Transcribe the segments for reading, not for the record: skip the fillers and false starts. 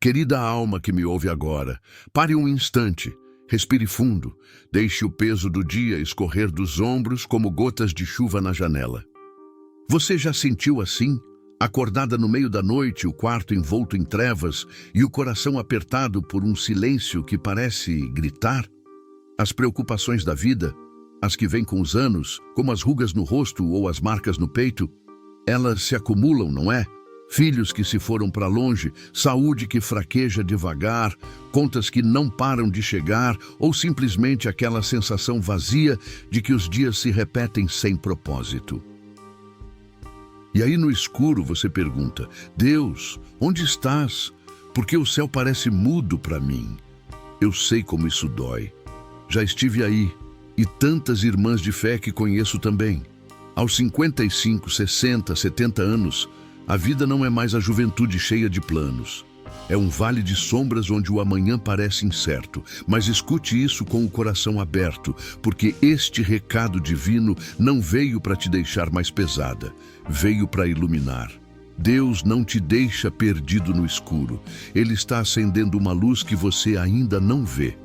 Querida alma que me ouve agora, pare um instante, respire fundo, deixe o peso do dia escorrer dos ombros como gotas de chuva na janela. Você já sentiu assim? Acordada no meio da noite, o quarto envolto em trevas e o coração apertado por um silêncio que parece gritar? As preocupações da vida, as que vêm com os anos, como as rugas no rosto ou as marcas no peito, elas se acumulam, não é? Filhos que se foram para longe, saúde que fraqueja devagar, contas que não param de chegar ou simplesmente aquela sensação vazia de que os dias se repetem sem propósito. E aí no escuro você pergunta: Deus, onde estás? Porque o céu parece mudo para mim. Eu sei como isso dói. Já estive aí, e tantas irmãs de fé que conheço também. Aos 55, 60, 70 anos, a vida não é mais a juventude cheia de planos. É um vale de sombras onde o amanhã parece incerto. Mas escute isso com o coração aberto, porque este recado divino não veio para te deixar mais pesada, veio para iluminar. Deus não te deixa perdido no escuro. Ele está acendendo uma luz que você ainda não vê.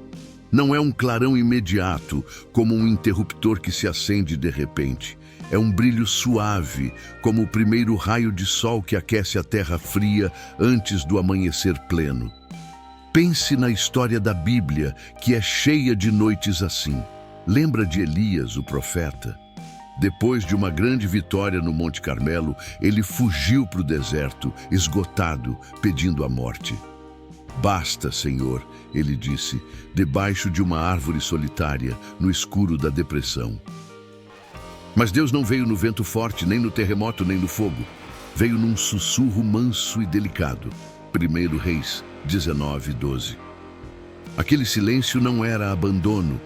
Não é um clarão imediato, como um interruptor que se acende de repente. É um brilho suave, como o primeiro raio de sol que aquece a terra fria antes do amanhecer pleno. Pense na história da Bíblia, que é cheia de noites assim. Lembra de Elias, o profeta? Depois de uma grande vitória no Monte Carmelo, ele fugiu para o deserto, esgotado, pedindo a morte. Basta, Senhor, ele disse, debaixo de uma árvore solitária, no escuro da depressão. Mas Deus não veio no vento forte, nem no terremoto, nem no fogo. Veio num sussurro manso e delicado. 1 Reis 19:12. Aquele silêncio não era abandono,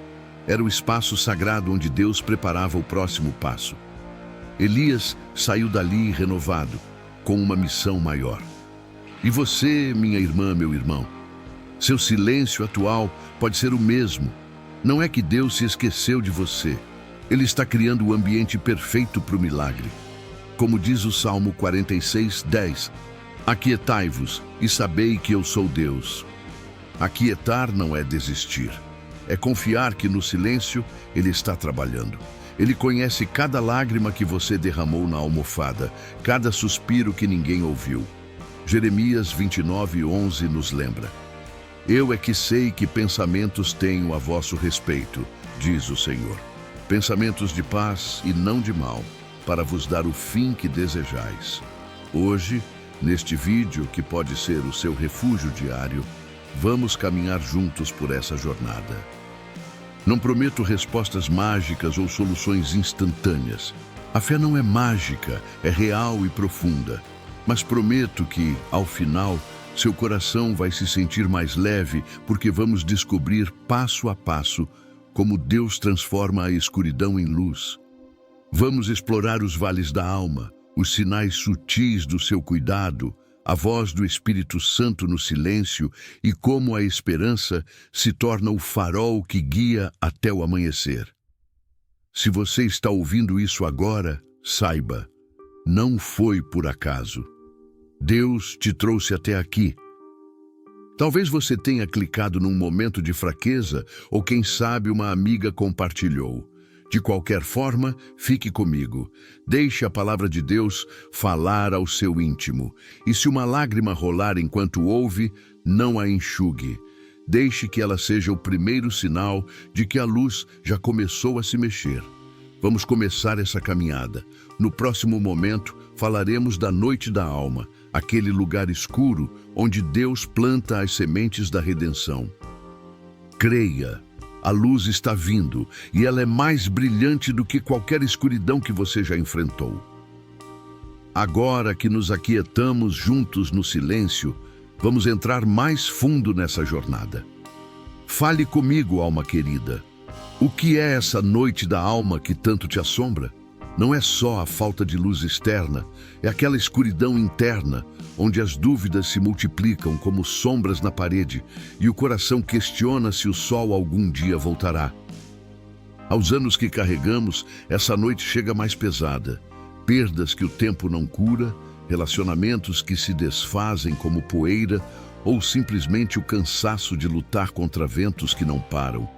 era o espaço sagrado onde Deus preparava o próximo passo. Elias saiu dali renovado, com uma missão maior. E você, minha irmã, meu irmão, seu silêncio atual pode ser o mesmo. Não é que Deus se esqueceu de você. Ele está criando o ambiente perfeito para o milagre. Como diz o Salmo 46:10, aquietai-vos e sabei que eu sou Deus. Aquietar não é desistir. É confiar que no silêncio Ele está trabalhando. Ele conhece cada lágrima que você derramou na almofada, cada suspiro que ninguém ouviu. Jeremias 29:11 nos lembra. Eu é que sei que pensamentos tenho a vosso respeito, diz o Senhor. Pensamentos de paz e não de mal, para vos dar o fim que desejais. Hoje, neste vídeo que pode ser o seu refúgio diário, vamos caminhar juntos por essa jornada. Não prometo respostas mágicas ou soluções instantâneas. A fé não é mágica, é real e profunda. Mas prometo que, ao final, seu coração vai se sentir mais leve, porque vamos descobrir passo a passo como Deus transforma a escuridão em luz. Vamos explorar os vales da alma, os sinais sutis do seu cuidado, a voz do Espírito Santo no silêncio e como a esperança se torna o farol que guia até o amanhecer. Se você está ouvindo isso agora, saiba, não foi por acaso. Deus te trouxe até aqui. Talvez você tenha clicado num momento de fraqueza ou quem sabe uma amiga compartilhou. De qualquer forma, fique comigo. Deixe a palavra de Deus falar ao seu íntimo. E se uma lágrima rolar enquanto ouve, não a enxugue. Deixe que ela seja o primeiro sinal de que a luz já começou a se mexer. Vamos começar essa caminhada. No próximo momento, falaremos da noite da alma, aquele lugar escuro onde Deus planta as sementes da redenção. Creia, a luz está vindo e ela é mais brilhante do que qualquer escuridão que você já enfrentou. Agora que nos aquietamos juntos no silêncio, vamos entrar mais fundo nessa jornada. Fale comigo, alma querida. O que é essa noite da alma que tanto te assombra? Não é só a falta de luz externa, é aquela escuridão interna, onde as dúvidas se multiplicam como sombras na parede e o coração questiona se o sol algum dia voltará. Aos anos que carregamos, essa noite chega mais pesada. Perdas que o tempo não cura, relacionamentos que se desfazem como poeira, ou simplesmente o cansaço de lutar contra ventos que não param.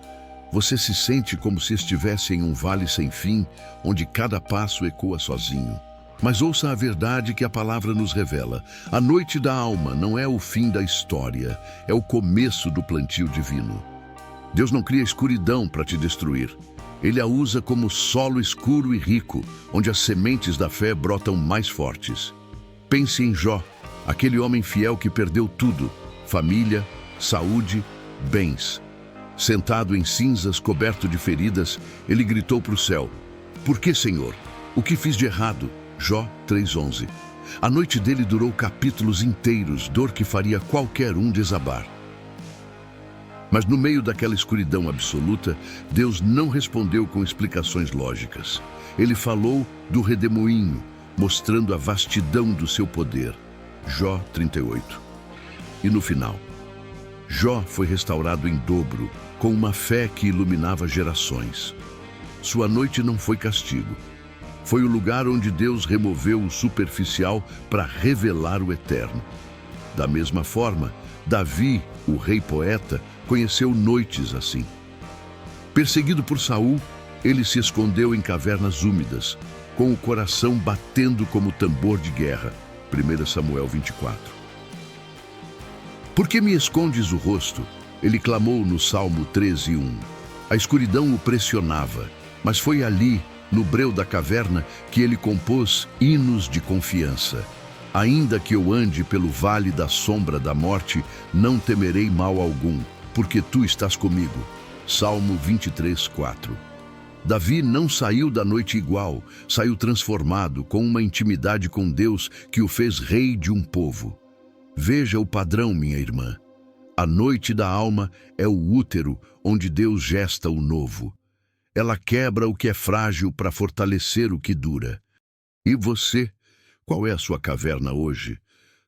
Você se sente como se estivesse em um vale sem fim, onde cada passo ecoa sozinho. Mas ouça a verdade que a palavra nos revela. A noite da alma não é o fim da história, é o começo do plantio divino. Deus não cria escuridão para te destruir. Ele a usa como solo escuro e rico, onde as sementes da fé brotam mais fortes. Pense em Jó, aquele homem fiel que perdeu tudo: família, saúde, bens. Sentado em cinzas, coberto de feridas, ele gritou para o céu: "Por que, Senhor? O que fiz de errado?" Jó 3:11. A noite dele durou capítulos inteiros, dor que faria qualquer um desabar. Mas no meio daquela escuridão absoluta, Deus não respondeu com explicações lógicas. Ele falou do redemoinho, mostrando a vastidão do seu poder. Jó 38. E no final, Jó foi restaurado em dobro, com uma fé que iluminava gerações. Sua noite não foi castigo. Foi o lugar onde Deus removeu o superficial para revelar o eterno. Da mesma forma, Davi, o rei poeta, conheceu noites assim. Perseguido por Saul, ele se escondeu em cavernas úmidas, com o coração batendo como tambor de guerra. 1 Samuel 24. "Por que me escondes o rosto?" Ele clamou no Salmo 13:1. A escuridão o pressionava, mas foi ali, no breu da caverna, que ele compôs hinos de confiança. "Ainda que eu ande pelo vale da sombra da morte, não temerei mal algum, porque tu estás comigo." Salmo 23:4. Davi não saiu da noite igual, saiu transformado, com uma intimidade com Deus que o fez rei de um povo. Veja o padrão, minha irmã. A noite da alma é o útero onde Deus gesta o novo. Ela quebra o que é frágil para fortalecer o que dura. E você? Qual é a sua caverna hoje?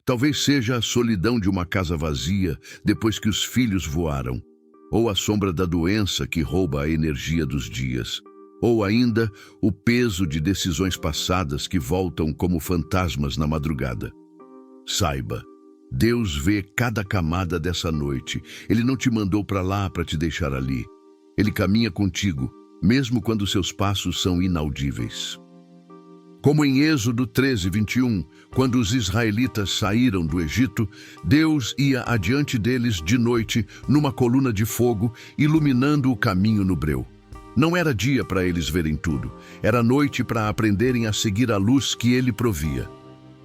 Talvez seja a solidão de uma casa vazia depois que os filhos voaram, ou a sombra da doença que rouba a energia dos dias, ou ainda o peso de decisões passadas que voltam como fantasmas na madrugada. Saiba, Deus vê cada camada dessa noite. Ele não te mandou para lá para te deixar ali. Ele caminha contigo, mesmo quando seus passos são inaudíveis. Como em Êxodo 13:21, quando os israelitas saíram do Egito, Deus ia adiante deles de noite numa coluna de fogo, iluminando o caminho no breu. Não era dia para eles verem tudo, era noite para aprenderem a seguir a luz que ele provia.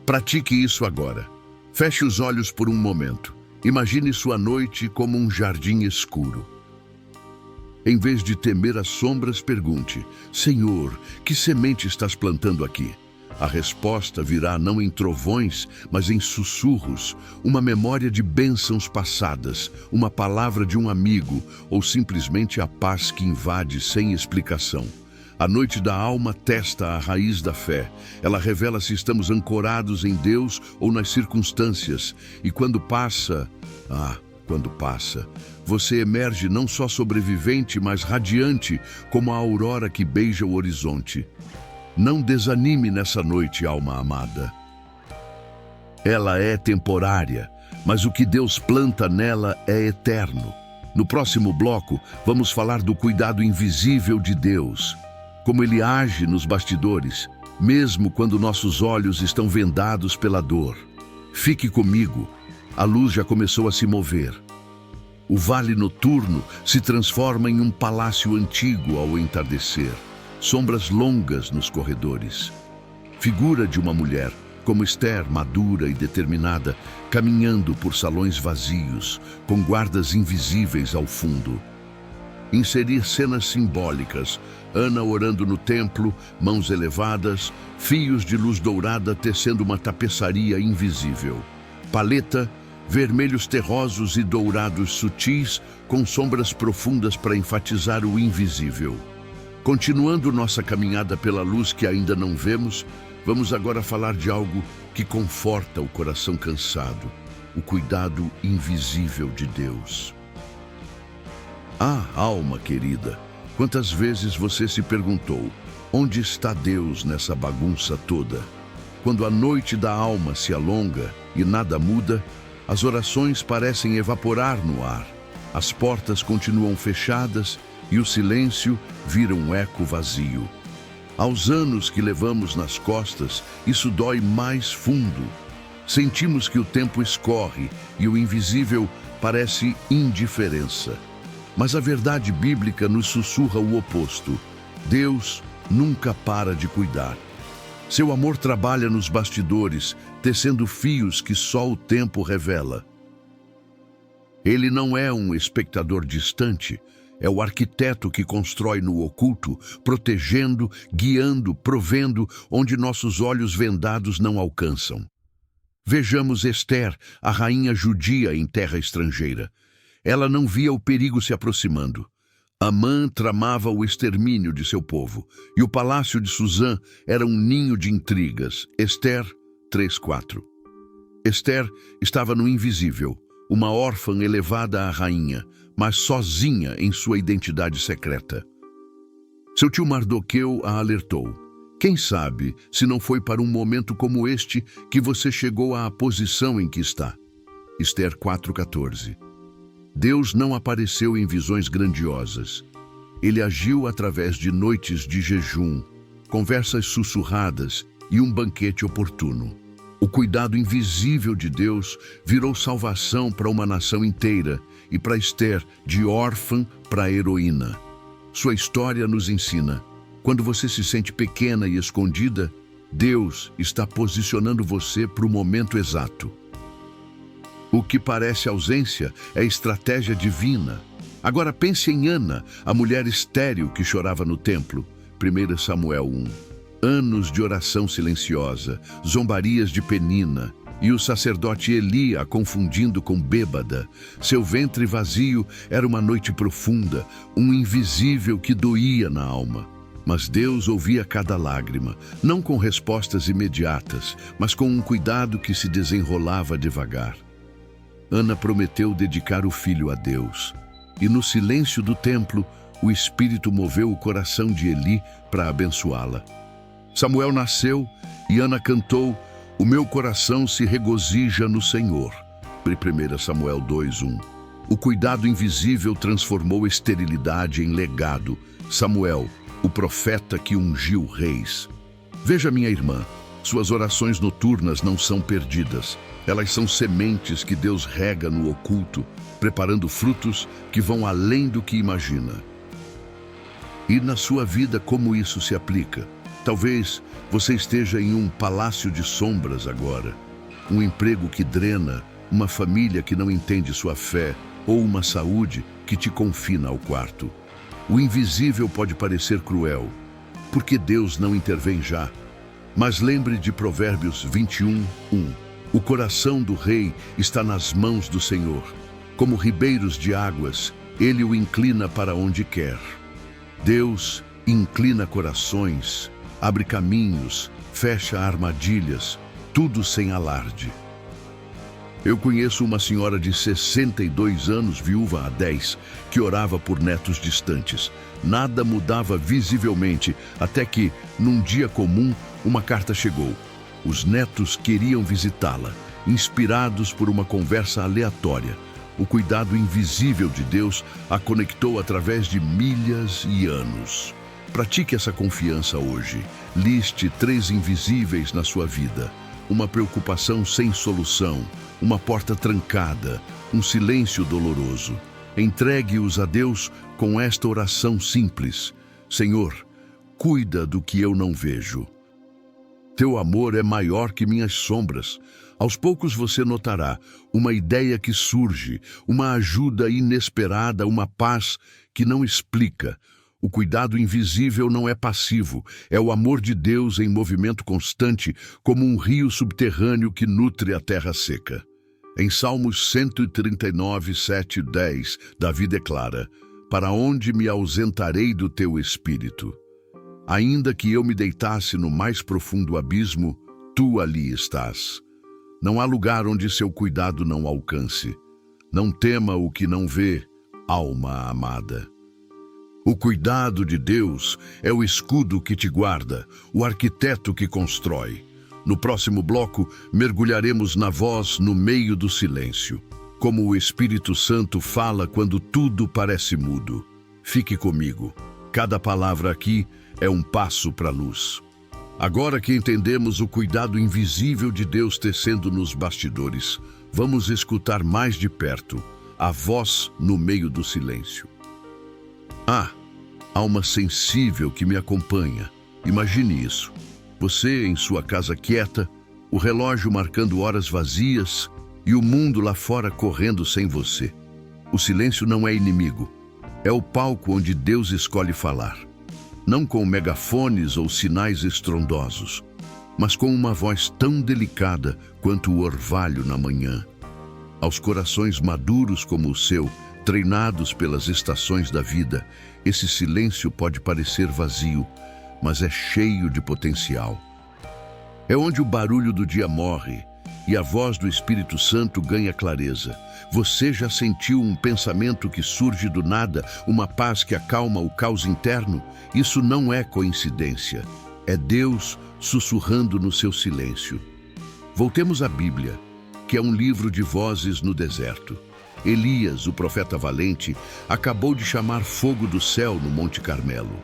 Pratique isso agora. Feche os olhos por um momento. Imagine sua noite como um jardim escuro. Em vez de temer as sombras, pergunte: "Senhor, que semente estás plantando aqui?" A resposta virá não em trovões, mas em sussurros, uma memória de bênçãos passadas, uma palavra de um amigo, ou simplesmente a paz que invade sem explicação. A noite da alma testa a raiz da fé. Ela revela se estamos ancorados em Deus ou nas circunstâncias. E quando passa, você emerge não só sobrevivente, mas radiante, como a aurora que beija o horizonte. Não desanime nessa noite, alma amada. Ela é temporária, mas o que Deus planta nela é eterno. No próximo bloco, vamos falar do cuidado invisível de Deus, como Ele age nos bastidores, mesmo quando nossos olhos estão vendados pela dor. Fique comigo, a luz já começou a se mover. O vale noturno se transforma em um palácio antigo ao entardecer. Sombras longas nos corredores. Figura de uma mulher, como Esther, madura e determinada, caminhando por salões vazios, com guardas invisíveis ao fundo. Inserir cenas simbólicas, Ana orando no templo, mãos elevadas, fios de luz dourada tecendo uma tapeçaria invisível. Paleta, vermelhos terrosos e dourados sutis, com sombras profundas para enfatizar o invisível. Continuando nossa caminhada pela luz que ainda não vemos, vamos agora falar de algo que conforta o coração cansado, o cuidado invisível de Deus. Ah, alma querida, quantas vezes você se perguntou, onde está Deus nessa bagunça toda? Quando a noite da alma se alonga e nada muda, As orações parecem evaporar no ar. As portas continuam fechadas e o silêncio vira um eco vazio. Aos anos que levamos nas costas, isso dói mais fundo. Sentimos que o tempo escorre e o invisível parece indiferença. Mas a verdade bíblica nos sussurra o oposto. Deus nunca para de cuidar. Seu amor trabalha nos bastidores, tecendo fios que só o tempo revela. Ele não é um espectador distante, é o arquiteto que constrói no oculto, protegendo, guiando, provendo onde nossos olhos vendados não alcançam. Vejamos Ester, a rainha judia em terra estrangeira. Ela não via o perigo se aproximando. Amã tramava o extermínio de seu povo, e o palácio de Susã era um ninho de intrigas. Ester 3:4. Ester estava no invisível, uma órfã elevada à rainha, mas sozinha em sua identidade secreta. Seu tio Mardoqueu a alertou. Quem sabe se não foi para um momento como este que você chegou à posição em que está? Ester 4:14. Deus não apareceu em visões grandiosas. Ele agiu através de noites de jejum, conversas sussurradas e um banquete oportuno. O cuidado invisível de Deus virou salvação para uma nação inteira e para Ester, de órfã para heroína. Sua história nos ensina: quando você se sente pequena e escondida, Deus está posicionando você para o momento exato. O que parece ausência é estratégia divina. Agora pense em Ana, a mulher estéril que chorava no templo. 1 Samuel 1. Anos de oração silenciosa, zombarias de Penina, e o sacerdote Eli a confundindo com bêbada. Seu ventre vazio era uma noite profunda, um invisível que doía na alma. Mas Deus ouvia cada lágrima, não com respostas imediatas, mas com um cuidado que se desenrolava devagar. Ana prometeu dedicar o filho a Deus. E no silêncio do templo, o Espírito moveu o coração de Eli para abençoá-la. Samuel nasceu e Ana cantou: "O meu coração se regozija no Senhor." 1 Samuel 2:1. O cuidado invisível transformou esterilidade em legado. Samuel, o profeta que ungiu reis. Veja, minha irmã, suas orações noturnas não são perdidas. Elas são sementes que Deus rega no oculto, preparando frutos que vão além do que imagina. E na sua vida, como isso se aplica? Talvez você esteja em um palácio de sombras agora, um emprego que drena, uma família que não entende sua fé, ou uma saúde que te confina ao quarto. O invisível pode parecer cruel, porque Deus não intervém já. Mas lembre de Provérbios 21:1. O coração do rei está nas mãos do Senhor. Como ribeiros de águas, ele o inclina para onde quer. Deus inclina corações, abre caminhos, fecha armadilhas, tudo sem alarde. Eu conheço uma senhora de 62 anos, viúva há 10, que orava por netos distantes. Nada mudava visivelmente, até que, num dia comum, uma carta chegou. Os netos queriam visitá-la, inspirados por uma conversa aleatória. O cuidado invisível de Deus a conectou através de milhas e anos. Pratique essa confiança hoje. Liste 3 invisíveis na sua vida. Uma preocupação sem solução, uma porta trancada, um silêncio doloroso. Entregue-os a Deus com esta oração simples: Senhor, cuida do que eu não vejo. Teu amor é maior que minhas sombras. Aos poucos você notará uma ideia que surge, uma ajuda inesperada, uma paz que não explica. O cuidado invisível não é passivo, é o amor de Deus em movimento constante, como um rio subterrâneo que nutre a terra seca. Em Salmos 139, 7 e 10, Davi declara: "Para onde me ausentarei do teu espírito? Ainda que eu me deitasse no mais profundo abismo, tu ali estás. Não há lugar onde seu cuidado não alcance. Não tema o que não vê, alma amada." O cuidado de Deus é o escudo que te guarda, o arquiteto que constrói. No próximo bloco, mergulharemos na voz no meio do silêncio. Como o Espírito Santo fala quando tudo parece mudo. Fique comigo. Cada palavra aqui é um passo para a luz. Agora que entendemos o cuidado invisível de Deus tecendo nos bastidores, vamos escutar mais de perto a voz no meio do silêncio. Alma sensível que me acompanha. Imagine isso. Você em sua casa quieta, o relógio marcando horas vazias e o mundo lá fora correndo sem você. O silêncio não é inimigo. É o palco onde Deus escolhe falar. Não com megafones ou sinais estrondosos, mas com uma voz tão delicada quanto o orvalho na manhã. Aos corações maduros como o seu, treinados pelas estações da vida, esse silêncio pode parecer vazio, mas é cheio de potencial. É onde o barulho do dia morre e a voz do Espírito Santo ganha clareza. Você já sentiu um pensamento que surge do nada, uma paz que acalma o caos interno? Isso não é coincidência. É Deus sussurrando no seu silêncio. Voltemos à Bíblia, que é um livro de vozes no deserto. Elias, o profeta valente, acabou de chamar fogo do céu no Monte Carmelo.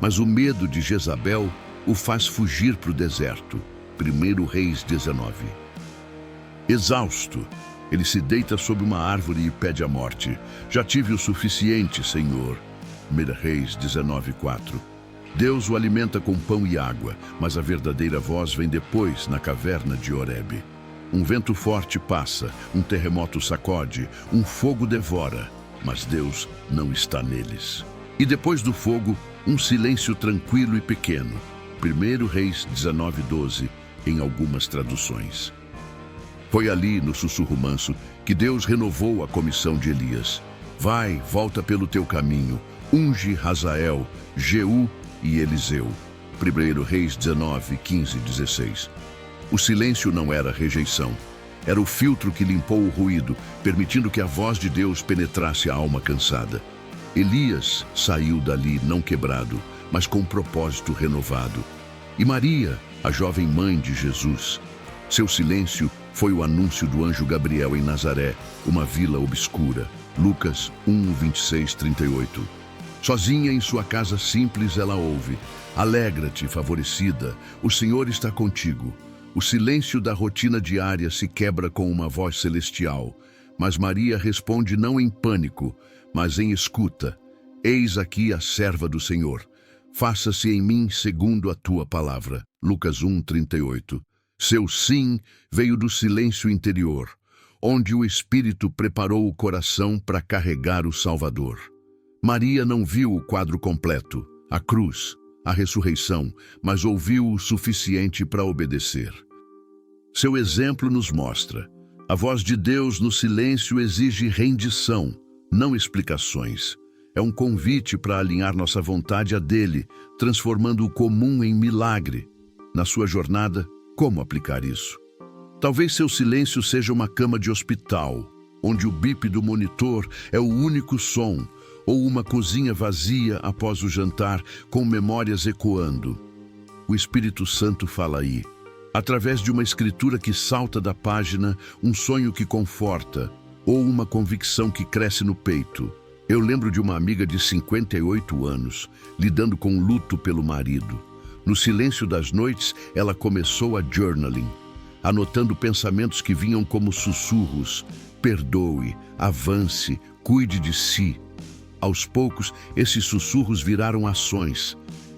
Mas o medo de Jezabel o faz fugir para o deserto. 1 Reis 19. Exausto, ele se deita sob uma árvore e pede a morte. Já tive o suficiente, Senhor. 1 Reis 19:4. Deus o alimenta com pão e água, mas a verdadeira voz vem depois, na caverna de Horebe. Um vento forte passa, um terremoto sacode, um fogo devora, mas Deus não está neles. E depois do fogo, um silêncio tranquilo e pequeno. 1 Reis 19:12, em algumas traduções. Foi ali, no sussurro manso, que Deus renovou a comissão de Elias. Vai, volta pelo teu caminho, unge Hazael, Jeú e Eliseu. 1 Reis 19:15-16. O silêncio não era rejeição. Era o filtro que limpou o ruído, permitindo que a voz de Deus penetrasse a alma cansada. Elias saiu dali não quebrado, mas com um propósito renovado. E Maria, a jovem mãe de Jesus, seu silêncio foi o anúncio do anjo Gabriel em Nazaré, uma vila obscura. Lucas 1:26-38. Sozinha em sua casa simples ela ouve: alegra-te, favorecida, o Senhor está contigo. O silêncio da rotina diária se quebra com uma voz celestial, mas Maria responde não em pânico, mas em escuta. Eis aqui a serva do Senhor. Faça-se em mim segundo a tua palavra. Lucas 1:38. Seu sim veio do silêncio interior, onde o Espírito preparou o coração para carregar o Salvador. Maria não viu o quadro completo, a cruz, a ressurreição, mas ouviu o suficiente para obedecer. Seu exemplo nos mostra: a voz de Deus no silêncio exige rendição, não explicações. É um convite para alinhar nossa vontade à dele, transformando o comum em milagre. Na sua jornada, como aplicar isso? Talvez seu silêncio seja uma cama de hospital, onde o bip do monitor é o único som, ou uma cozinha vazia após o jantar, com memórias ecoando. O Espírito Santo fala aí, através de uma escritura que salta da página, um sonho que conforta, ou uma convicção que cresce no peito. Eu lembro de uma amiga de 58 anos, lidando com luto pelo marido. No silêncio das noites, ela começou a journaling, anotando pensamentos que vinham como sussurros: perdoe, avance, cuide de si. Aos poucos, esses sussurros viraram ações.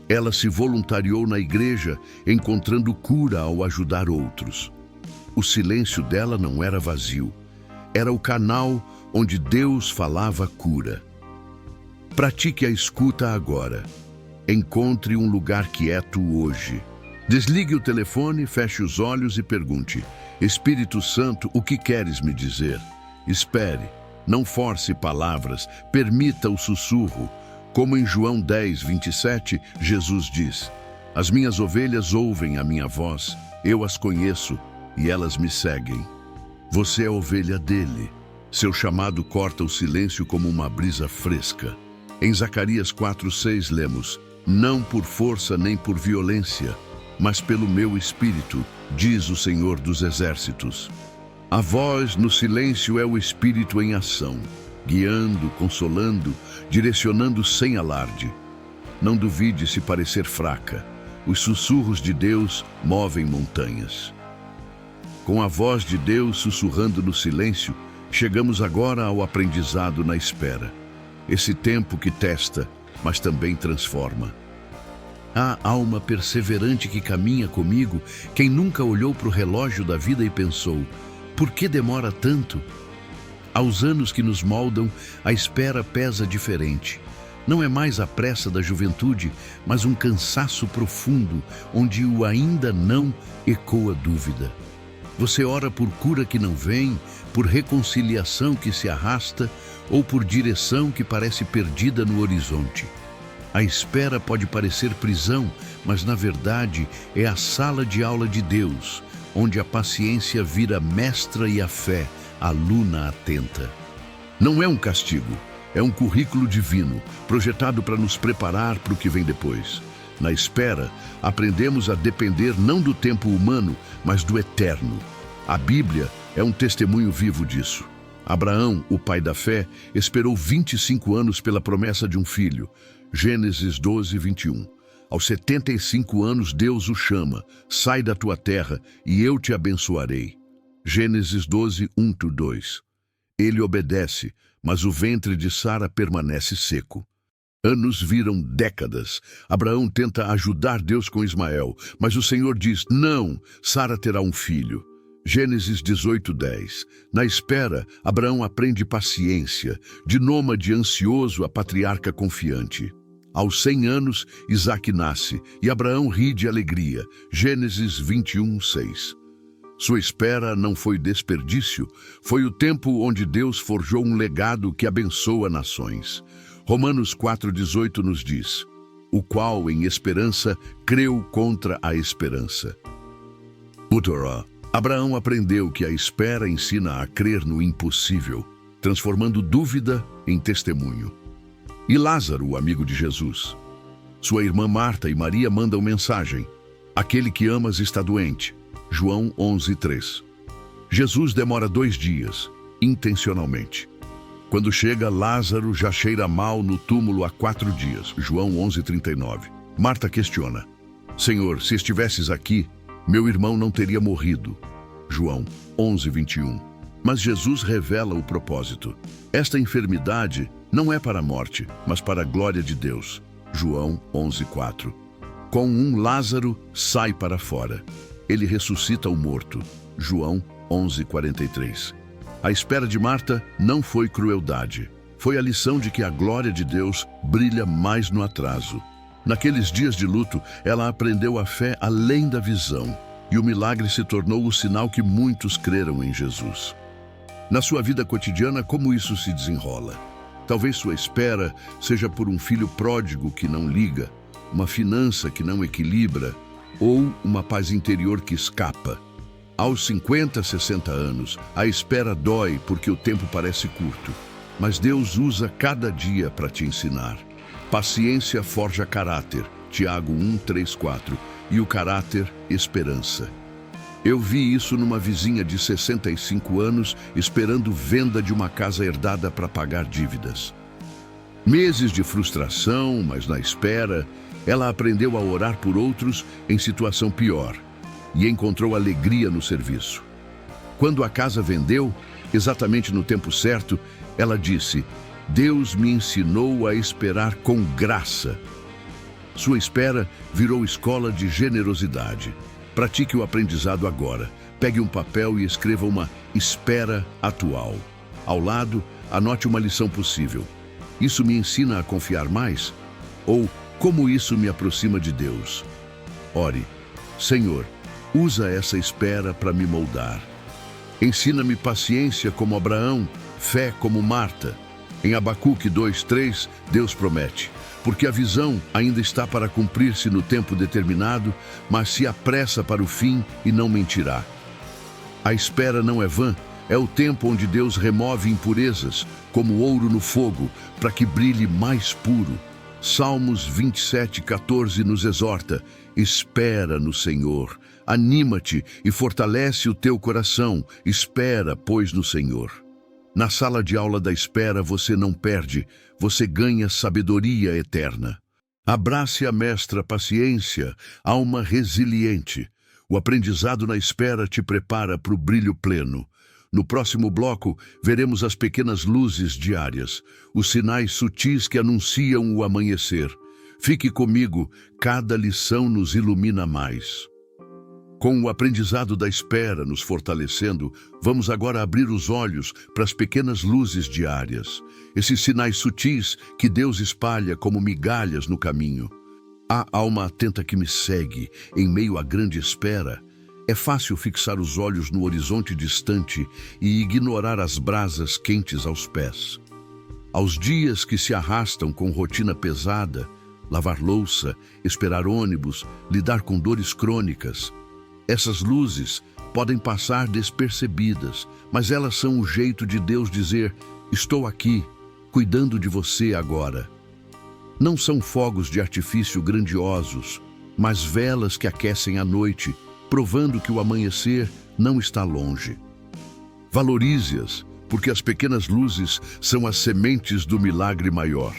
Ela se voluntariou na igreja, encontrando cura ao ajudar outros. O silêncio dela não era vazio. Era o canal onde Deus falava cura. Pratique a escuta agora. Encontre um lugar quieto hoje. Desligue o telefone, feche os olhos e pergunte: Espírito Santo, o que queres me dizer? Espere. Não force palavras, permita o sussurro. Como em João 10:27, Jesus diz: as minhas ovelhas ouvem a minha voz, eu as conheço e elas me seguem. Você é ovelha dele. Seu chamado corta o silêncio como uma brisa fresca. Em Zacarias 4:6 lemos: não por força nem por violência, mas pelo meu espírito, diz o Senhor dos Exércitos. A voz no silêncio é o Espírito em ação, guiando, consolando, direcionando sem alarde. Não duvide se parecer fraca. Os sussurros de Deus movem montanhas. Com a voz de Deus sussurrando no silêncio, chegamos agora ao aprendizado na espera. Esse tempo que testa, mas também transforma. A alma perseverante que caminha comigo, quem nunca olhou para o relógio da vida e pensou: por que demora tanto? Aos anos que nos moldam, a espera pesa diferente. Não é mais a pressa da juventude, mas um cansaço profundo, onde o ainda não ecoa dúvida. Você ora por cura que não vem, por reconciliação que se arrasta, ou por direção que parece perdida no horizonte. A espera pode parecer prisão, mas na verdade é a sala de aula de Deus, onde a paciência vira mestra e a fé, aluna atenta. Não é um castigo, é um currículo divino, projetado para nos preparar para o que vem depois. Na espera, aprendemos a depender não do tempo humano, mas do eterno. A Bíblia é um testemunho vivo disso. Abraão, o pai da fé, esperou 25 anos pela promessa de um filho. Gênesis 12, 21. Aos 75 anos, Deus o chama: sai da tua terra e eu te abençoarei. Gênesis 12, 1-2. Ele obedece, mas o ventre de Sara permanece seco. Anos viram décadas. Abraão tenta ajudar Deus com Ismael, mas o Senhor diz: não, Sara terá um filho. Gênesis 18:10. Na espera, Abraão aprende paciência, de nômade ansioso a patriarca confiante. Aos 100 anos, Isaque nasce e Abraão ri de alegria. Gênesis 21:6. Sua espera não foi desperdício, foi o tempo onde Deus forjou um legado que abençoa nações. Romanos 4:18 nos diz: o qual em esperança creu contra a esperança. Utorá. Abraão aprendeu que a espera ensina a crer no impossível, transformando dúvida em testemunho. E Lázaro, o amigo de Jesus. Sua irmã Marta e Maria mandam mensagem: aquele que amas está doente. João 11:3. Jesus demora 2 dias, intencionalmente. Quando chega, Lázaro já cheira mal no túmulo há 4 dias. João 11:39. Marta questiona: Senhor, se estivesses aqui, meu irmão não teria morrido. João 11:21. Mas Jesus revela o propósito. Esta enfermidade não é para a morte, mas para a glória de Deus. João 11:4. Com um Lázaro sai para fora. Ele ressuscita o morto. João 11:43. A espera de Marta não foi crueldade. Foi a lição de que a glória de Deus brilha mais no atraso. Naqueles dias de luto, ela aprendeu a fé além da visão, e o milagre se tornou o sinal que muitos creram em Jesus. Na sua vida cotidiana, como isso se desenrola? Talvez sua espera seja por um filho pródigo que não liga, uma finança que não equilibra, ou uma paz interior que escapa. Aos 50, 60 anos, a espera dói porque o tempo parece curto, mas Deus usa cada dia para te ensinar. Paciência forja caráter, Tiago 1:3-4, e o caráter, esperança. Eu vi isso numa vizinha de 65 anos esperando venda de uma casa herdada para pagar dívidas. Meses de frustração, mas na espera, ela aprendeu a orar por outros em situação pior e encontrou alegria no serviço. Quando a casa vendeu, exatamente no tempo certo, ela disse: Deus me ensinou a esperar com graça. Sua espera virou escola de generosidade. Pratique o aprendizado agora. Pegue um papel e escreva uma espera atual. Ao lado, anote uma lição possível. Isso me ensina a confiar mais? Ou como isso me aproxima de Deus? Ore: Senhor, usa essa espera para me moldar. Ensina-me paciência como Abraão, fé como Marta. Em Abacuque 2:3, Deus promete: porque a visão ainda está para cumprir-se no tempo determinado, mas se apressa para o fim e não mentirá. A espera não é vã, é o tempo onde Deus remove impurezas, como ouro no fogo, para que brilhe mais puro. Salmos 27:14 nos exorta: espera no Senhor, Anima-te e fortalece o teu coração. Espera, pois, no Senhor. Na sala de aula da espera você não perde, você ganha sabedoria eterna. Abrace a mestra paciência, alma resiliente. O aprendizado na espera te prepara para o brilho pleno. No próximo bloco, veremos as pequenas luzes diárias, os sinais sutis que anunciam o amanhecer. Fique comigo, cada lição nos ilumina mais. Com o aprendizado da espera nos fortalecendo, vamos agora abrir os olhos para as pequenas luzes diárias, esses sinais sutis que Deus espalha como migalhas no caminho. A alma atenta que me segue, em meio à grande espera, é fácil fixar os olhos no horizonte distante e ignorar as brasas quentes aos pés. Aos dias que se arrastam com rotina pesada, lavar louça, esperar ônibus, lidar com dores crônicas, essas luzes podem passar despercebidas, mas elas são o jeito de Deus dizer: estou aqui, cuidando de você agora. Não são fogos de artifício grandiosos, mas velas que aquecem a noite, provando que o amanhecer não está longe. Valorize-as, porque as pequenas luzes são as sementes do milagre maior.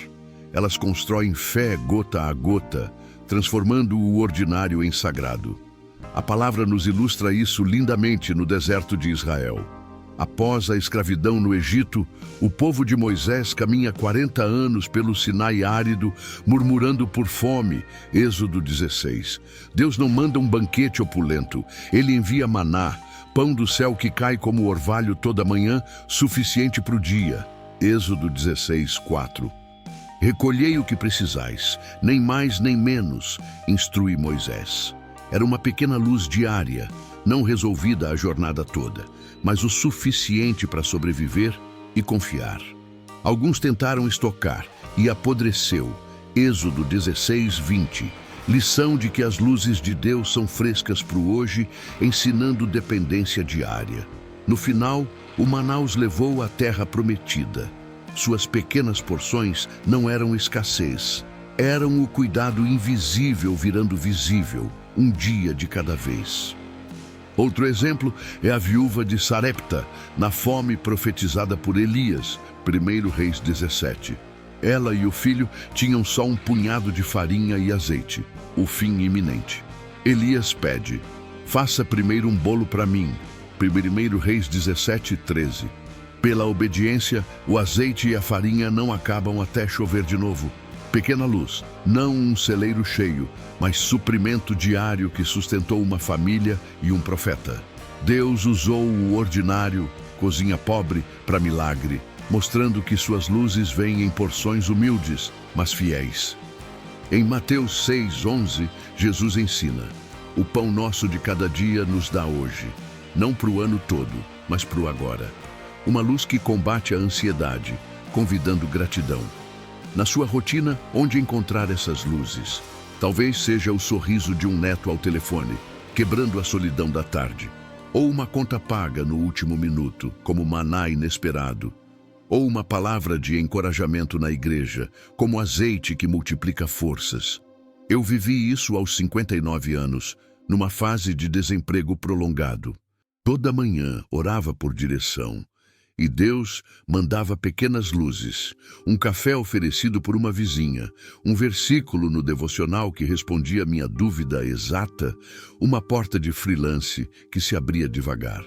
Elas constroem fé gota a gota, transformando o ordinário em sagrado. A palavra nos ilustra isso lindamente no deserto de Israel. Após a escravidão no Egito, o povo de Moisés caminha 40 anos pelo Sinai árido, murmurando por fome. Êxodo 16. Deus não manda um banquete opulento, ele envia maná, pão do céu que cai como orvalho toda manhã, suficiente para o dia. Êxodo 16, 4. Recolhei o que precisais, nem mais nem menos, instrui Moisés. Era uma pequena luz diária, não resolvida a jornada toda, mas o suficiente para sobreviver e confiar. Alguns tentaram estocar e apodreceu. Êxodo 16, 20. Lição de que as luzes de Deus são frescas para o hoje, ensinando dependência diária. No final, o maná os levou à terra prometida. Suas pequenas porções não eram escassez, eram o cuidado invisível virando visível, um dia de cada vez. Outro exemplo é a viúva de Sarepta, na fome profetizada por Elias, 1 Reis 17. Ela e o filho tinham só um punhado de farinha e azeite, o fim iminente. Elias pede: faça primeiro um bolo para mim, 1 Reis 17, 13. Pela obediência, o azeite e a farinha não acabam até chover de novo. Pequena luz, não um celeiro cheio, mas suprimento diário que sustentou uma família e um profeta. Deus usou o ordinário, cozinha pobre, para milagre, mostrando que suas luzes vêm em porções humildes, mas fiéis. Em Mateus 6:11, Jesus ensina: o pão nosso de cada dia nos dá hoje, não para o ano todo, mas para o agora. Uma luz que combate a ansiedade, convidando gratidão. Na sua rotina, onde encontrar essas luzes? Talvez seja o sorriso de um neto ao telefone, quebrando a solidão da tarde. Ou uma conta paga no último minuto, como maná inesperado. Ou uma palavra de encorajamento na igreja, como azeite que multiplica forças. Eu vivi isso aos 59 anos, numa fase de desemprego prolongado. Toda manhã orava por direção. E Deus mandava pequenas luzes, um café oferecido por uma vizinha, um versículo no devocional que respondia à minha dúvida exata, uma porta de freelance que se abria devagar.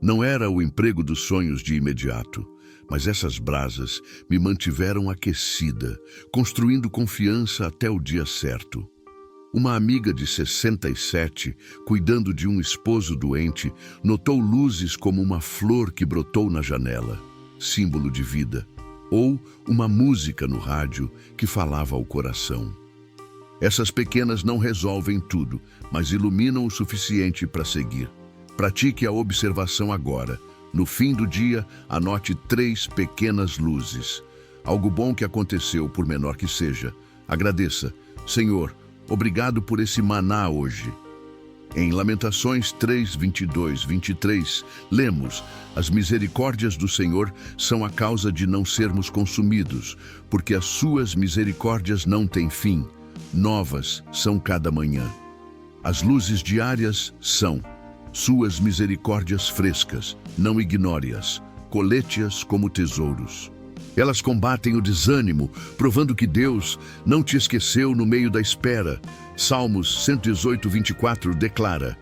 Não era o emprego dos sonhos de imediato, mas essas brasas me mantiveram aquecida, construindo confiança até o dia certo. Uma amiga de 67, cuidando de um esposo doente, notou luzes como uma flor que brotou na janela, símbolo de vida, ou uma música no rádio que falava ao coração. Essas pequenas não resolvem tudo, mas iluminam o suficiente para seguir. Pratique a observação agora. No fim do dia, anote 3 pequenas luzes. Algo bom que aconteceu, por menor que seja. Agradeça. Senhor, obrigado por esse maná hoje. Em Lamentações 3, 22, 23, lemos: as misericórdias do Senhor são a causa de não sermos consumidos, porque as suas misericórdias não têm fim. Novas são cada manhã. As luzes diárias são suas misericórdias frescas, não ignore-as, colete-as como tesouros. Elas combatem o desânimo, provando que Deus não te esqueceu no meio da espera. Salmos 118, 24 declara: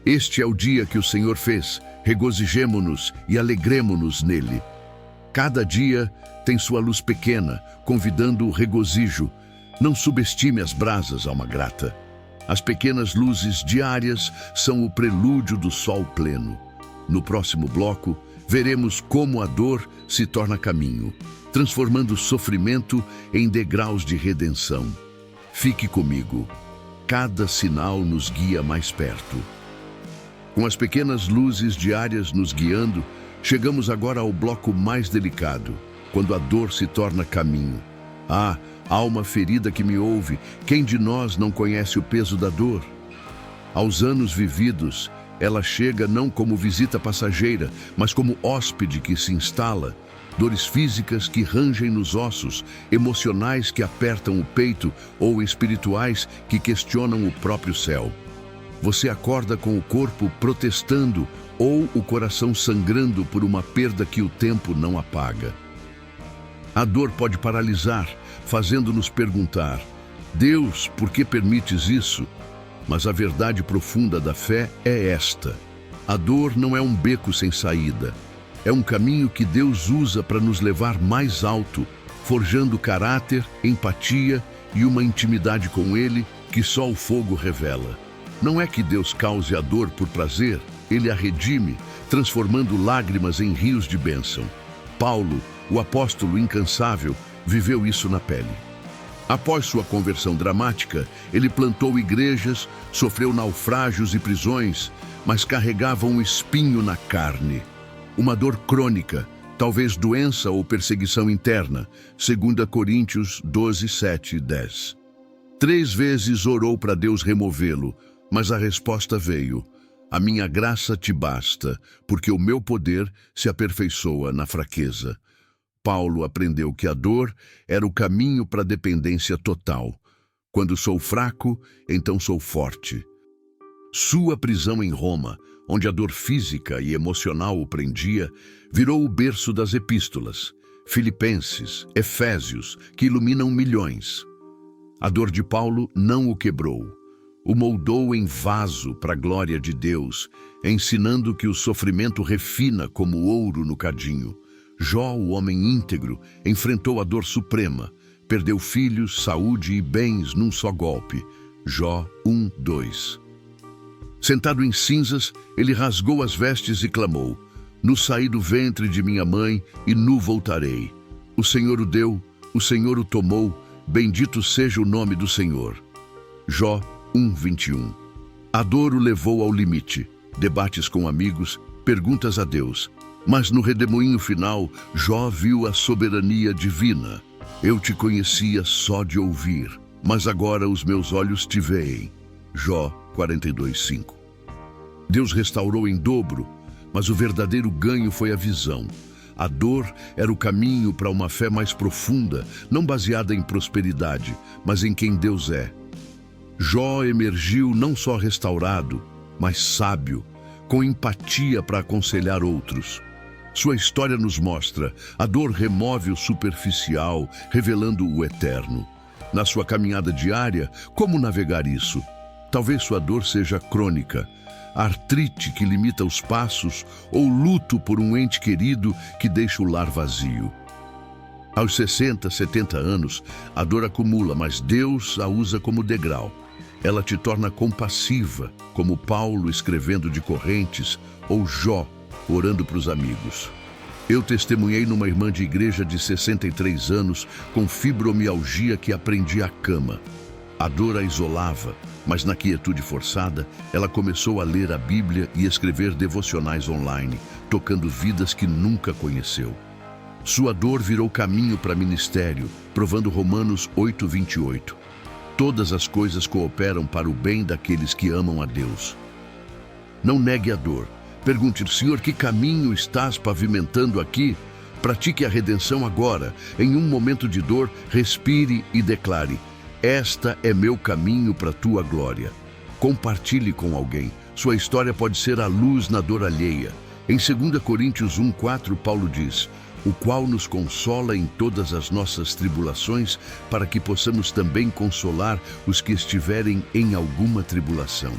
Este é o dia que o Senhor fez, regozijemo-nos e alegremo-nos nele. Cada dia tem sua luz pequena, convidando o regozijo. Não subestime as brasas, alma grata. As pequenas luzes diárias são o prelúdio do sol pleno. No próximo bloco, veremos como a dor se torna caminho, transformando o sofrimento em degraus de redenção. Fique comigo. Cada sinal nos guia mais perto. Com as pequenas luzes diárias nos guiando, chegamos agora ao bloco mais delicado, quando a dor se torna caminho. Ah, alma ferida que me ouve, quem de nós não conhece o peso da dor? Aos anos vividos, ela chega não como visita passageira, mas como hóspede que se instala. Dores físicas que rangem nos ossos, emocionais que apertam o peito ou espirituais que questionam o próprio céu. Você acorda com o corpo protestando ou o coração sangrando por uma perda que o tempo não apaga. A dor pode paralisar, fazendo-nos perguntar: Deus, por que permites isso? Mas a verdade profunda da fé é esta: a dor não é um beco sem saída. É um caminho que Deus usa para nos levar mais alto, forjando caráter, empatia e uma intimidade com Ele que só o fogo revela. Não é que Deus cause a dor por prazer, Ele a redime, transformando lágrimas em rios de bênção. Paulo, o apóstolo incansável, viveu isso na pele. Após sua conversão dramática, ele plantou igrejas, sofreu naufrágios e prisões, mas carregava um espinho na carne. Uma dor crônica, talvez doença ou perseguição interna, 2 Coríntios 12, 7 e 10. 3 vezes orou para Deus removê-lo, mas a resposta veio: a minha graça te basta, porque o meu poder se aperfeiçoa na fraqueza. Paulo aprendeu que a dor era o caminho para a dependência total. Quando sou fraco, então sou forte. Sua prisão em Roma, onde a dor física e emocional o prendia, virou o berço das epístolas, Filipenses, Efésios, que iluminam milhões. A dor de Paulo não o quebrou. O moldou em vaso para a glória de Deus, ensinando que o sofrimento refina como ouro no cadinho. Jó, o homem íntegro, enfrentou a dor suprema, perdeu filhos, saúde e bens num só golpe. Jó 1, 2. Sentado em cinzas, ele rasgou as vestes e clamou: Nu saí do ventre de minha mãe e nu voltarei. O Senhor o deu, o Senhor o tomou, bendito seja o nome do Senhor. Jó 1, 21. A dor o levou ao limite, debates com amigos, perguntas a Deus. Mas no redemoinho final, Jó viu a soberania divina. Eu te conhecia só de ouvir, mas agora os meus olhos te veem. Jó 42:5. Deus restaurou em dobro, mas o verdadeiro ganho foi a visão. A dor era o caminho para uma fé mais profunda, não baseada em prosperidade, mas em quem Deus é. Jó emergiu não só restaurado, mas sábio, com empatia para aconselhar outros. Sua história nos mostra: a dor remove o superficial, revelando o eterno. Na sua caminhada diária, como navegar isso? Talvez sua dor seja crônica, artrite que limita os passos ou luto por um ente querido que deixa o lar vazio. Aos 60, 70 anos, a dor acumula, mas Deus a usa como degrau. Ela te torna compassiva, como Paulo escrevendo de correntes ou Jó orando para os amigos. Eu testemunhei numa irmã de igreja de 63 anos com fibromialgia que aprendia a cama. A dor a isolava, mas na quietude forçada, ela começou a ler a Bíblia e escrever devocionais online, tocando vidas que nunca conheceu. Sua dor virou caminho para ministério, provando Romanos 8:28. Todas as coisas cooperam para o bem daqueles que amam a Deus. Não negue a dor. Pergunte: Senhor, que caminho estás pavimentando aqui? Pratique a redenção agora. Em um momento de dor, respire e declare: esta é meu caminho para a tua glória. Compartilhe com alguém. Sua história pode ser a luz na dor alheia. Em 2 Coríntios 1:4, Paulo diz: o qual nos consola em todas as nossas tribulações, para que possamos também consolar os que estiverem em alguma tribulação.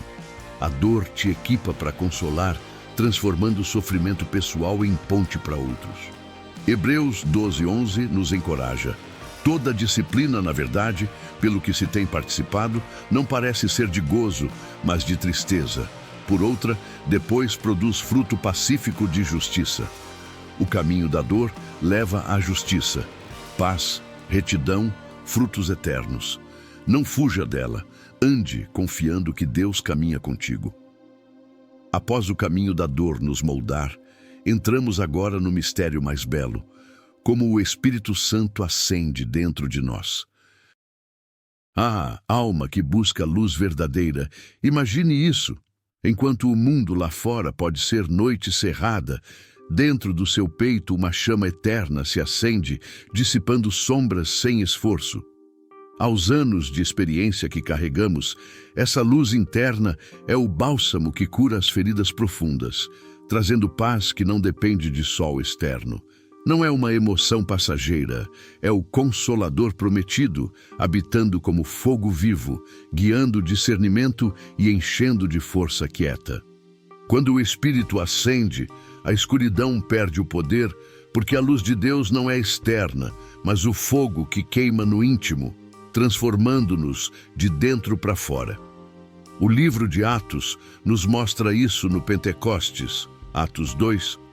A dor te equipa para consolar, transformando o sofrimento pessoal em ponte para outros. Hebreus 12:11 nos encoraja. Toda disciplina, na verdade, pelo que se tem participado, não parece ser de gozo, mas de tristeza. Por outra, depois produz fruto pacífico de justiça. O caminho da dor leva à justiça, paz, retidão, frutos eternos. Não fuja dela, ande confiando que Deus caminha contigo. Após o caminho da dor nos moldar, entramos agora no mistério mais belo, como o Espírito Santo ascende dentro de nós. Ah, alma que busca luz verdadeira, imagine isso. Enquanto o mundo lá fora pode ser noite cerrada, dentro do seu peito uma chama eterna se acende, dissipando sombras sem esforço. Aos anos de experiência que carregamos, essa luz interna é o bálsamo que cura as feridas profundas, trazendo paz que não depende de sol externo. Não é uma emoção passageira, é o Consolador prometido, habitando como fogo vivo, guiando o discernimento e enchendo de força quieta. Quando o Espírito ascende, a escuridão perde o poder, porque a luz de Deus não é externa, mas o fogo que queima no íntimo, transformando-nos de dentro para fora. O livro de Atos nos mostra isso no Pentecostes, Atos 2.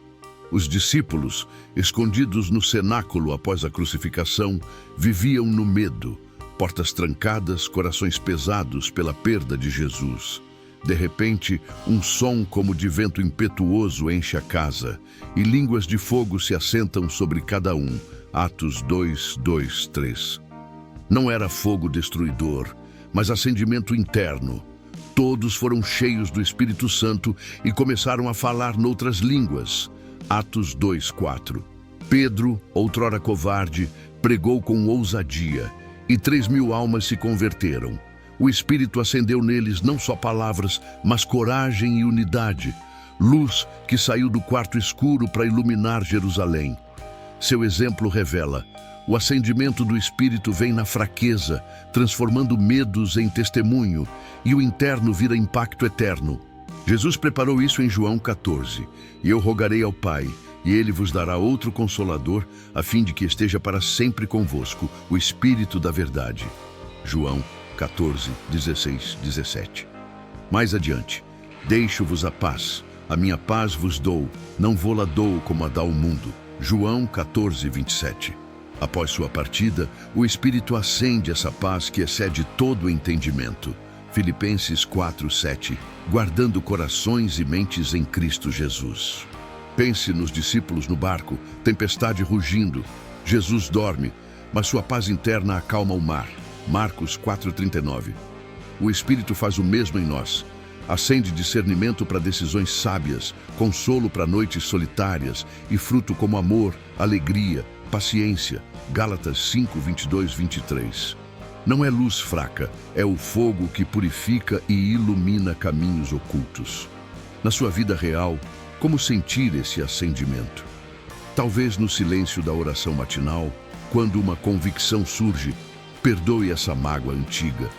Os discípulos, escondidos no cenáculo após a crucificação, viviam no medo, portas trancadas, corações pesados pela perda de Jesus. De repente, um som como de vento impetuoso enche a casa, e línguas de fogo se assentam sobre cada um. Atos 2, 2, 3. Não era fogo destruidor, mas acendimento interno. Todos foram cheios do Espírito Santo e começaram a falar noutras línguas. Atos 2, 4. Pedro, outrora covarde, pregou com ousadia, e 3.000 almas se converteram. O Espírito acendeu neles não só palavras, mas coragem e unidade, luz que saiu do quarto escuro para iluminar Jerusalém. Seu exemplo revela: o acendimento do Espírito vem na fraqueza, transformando medos em testemunho, e o interno vira impacto eterno. Jesus preparou isso em João 14. E eu rogarei ao Pai, e Ele vos dará outro Consolador, a fim de que esteja para sempre convosco, o Espírito da verdade. João 14, 16, 17. Mais adiante: deixo-vos a paz, a minha paz vos dou, não vô-la dou como a dá o mundo. João 14, 27. Após sua partida, o Espírito acende essa paz que excede todo o entendimento. Filipenses 4, 7. Guardando corações e mentes em Cristo Jesus. Pense nos discípulos no barco, tempestade rugindo. Jesus dorme, mas sua paz interna acalma o mar. Marcos 4,39. O Espírito faz o mesmo em nós. Acende discernimento para decisões sábias, consolo para noites solitárias e fruto como amor, alegria, paciência. Gálatas 5, 22, 23. Não é luz fraca, é o fogo que purifica e ilumina caminhos ocultos. Na sua vida real, como sentir esse acendimento? Talvez no silêncio da oração matinal, quando uma convicção surge: perdoe essa mágoa antiga.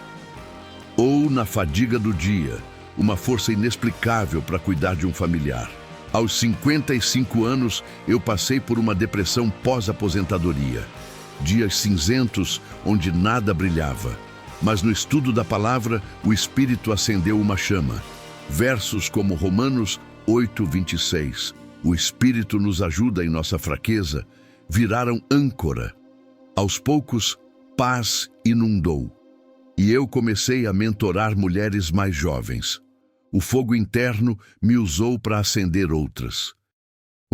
Ou na fadiga do dia, uma força inexplicável para cuidar de um familiar. Aos 55 anos, eu passei por uma depressão pós-aposentadoria. Dias cinzentos onde nada brilhava. Mas no estudo da palavra, o Espírito acendeu uma chama. Versos como Romanos 8, 26. O Espírito nos ajuda em nossa fraqueza, viraram âncora. Aos poucos, paz inundou. E eu comecei a mentorar mulheres mais jovens. O fogo interno me usou para acender outras.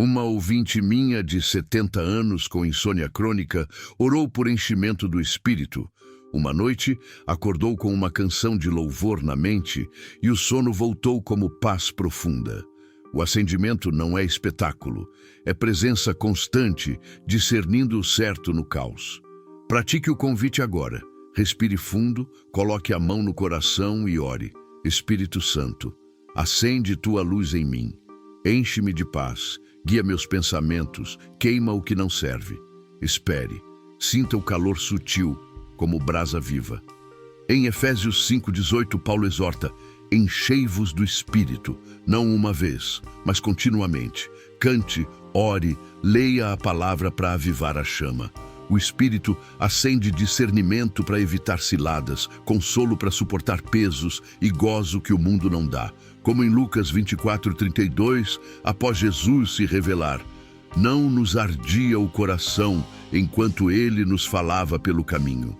Uma ouvinte minha de 70 anos com insônia crônica orou por enchimento do Espírito. Uma noite, acordou com uma canção de louvor na mente e o sono voltou como paz profunda. O acendimento não é espetáculo, é presença constante, discernindo o certo no caos. Pratique o convite agora. Respire fundo, coloque a mão no coração e ore. Espírito Santo, acende tua luz em mim. Enche-me de paz, guia meus pensamentos, queima o que não serve. Espere, sinta o calor sutil, como brasa viva. Em Efésios 5,18, Paulo exorta: enchei-vos do Espírito, não uma vez, mas continuamente. Cante, ore, leia a palavra para avivar a chama. O Espírito acende discernimento para evitar ciladas, consolo para suportar pesos e gozo que o mundo não dá. Como em Lucas 24:32, após Jesus se revelar: não nos ardia o coração enquanto ele nos falava pelo caminho.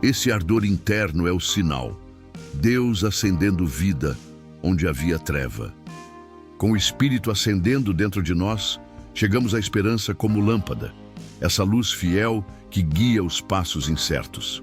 Esse ardor interno é o sinal. Deus acendendo vida onde havia treva. Com o Espírito acendendo dentro de nós, chegamos à esperança como lâmpada. Essa luz fiel que guia os passos incertos.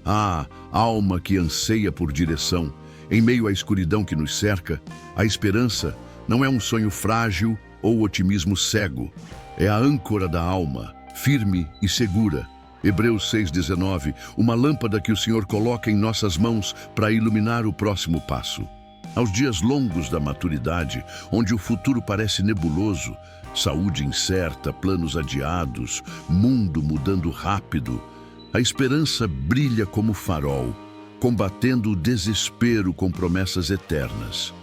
Ah, alma que anseia por direção, em meio à escuridão que nos cerca, a esperança não é um sonho frágil ou otimismo cego. É a âncora da alma, firme e segura. Hebreus 6,19, uma lâmpada que o Senhor coloca em nossas mãos para iluminar o próximo passo. Aos dias longos da maturidade, onde o futuro parece nebuloso, saúde incerta, planos adiados, mundo mudando rápido, a esperança brilha como farol, combatendo o desespero com promessas eternas.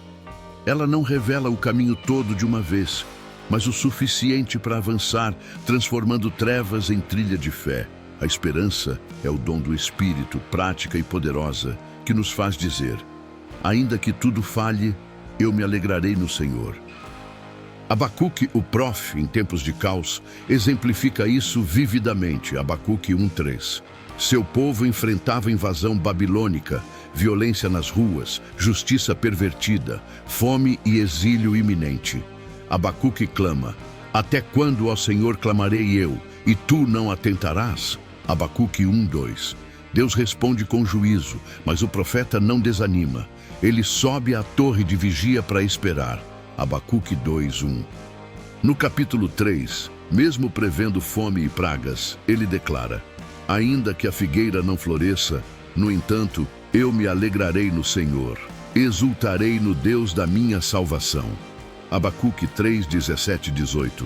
Ela não revela o caminho todo de uma vez, mas o suficiente para avançar, transformando trevas em trilha de fé. A esperança é o dom do Espírito, prática e poderosa, que nos faz dizer: ainda que tudo falhe, eu me alegrarei no Senhor. Abacuque, o prof, em tempos de caos, exemplifica isso vividamente. Abacuque 1:3. Seu povo enfrentava invasão babilônica, violência nas ruas, justiça pervertida, fome e exílio iminente. Abacuque clama: até quando, ó Senhor, clamarei eu, e tu não atentarás? Abacuque 1:2. Deus responde com juízo, mas o profeta não desanima. Ele sobe à torre de vigia para esperar. Abacuque 2:1. No capítulo 3, mesmo prevendo fome e pragas, ele declara: ainda que a figueira não floresça, no entanto, eu me alegrarei no Senhor, exultarei no Deus da minha salvação. Abacuque 3:17-18.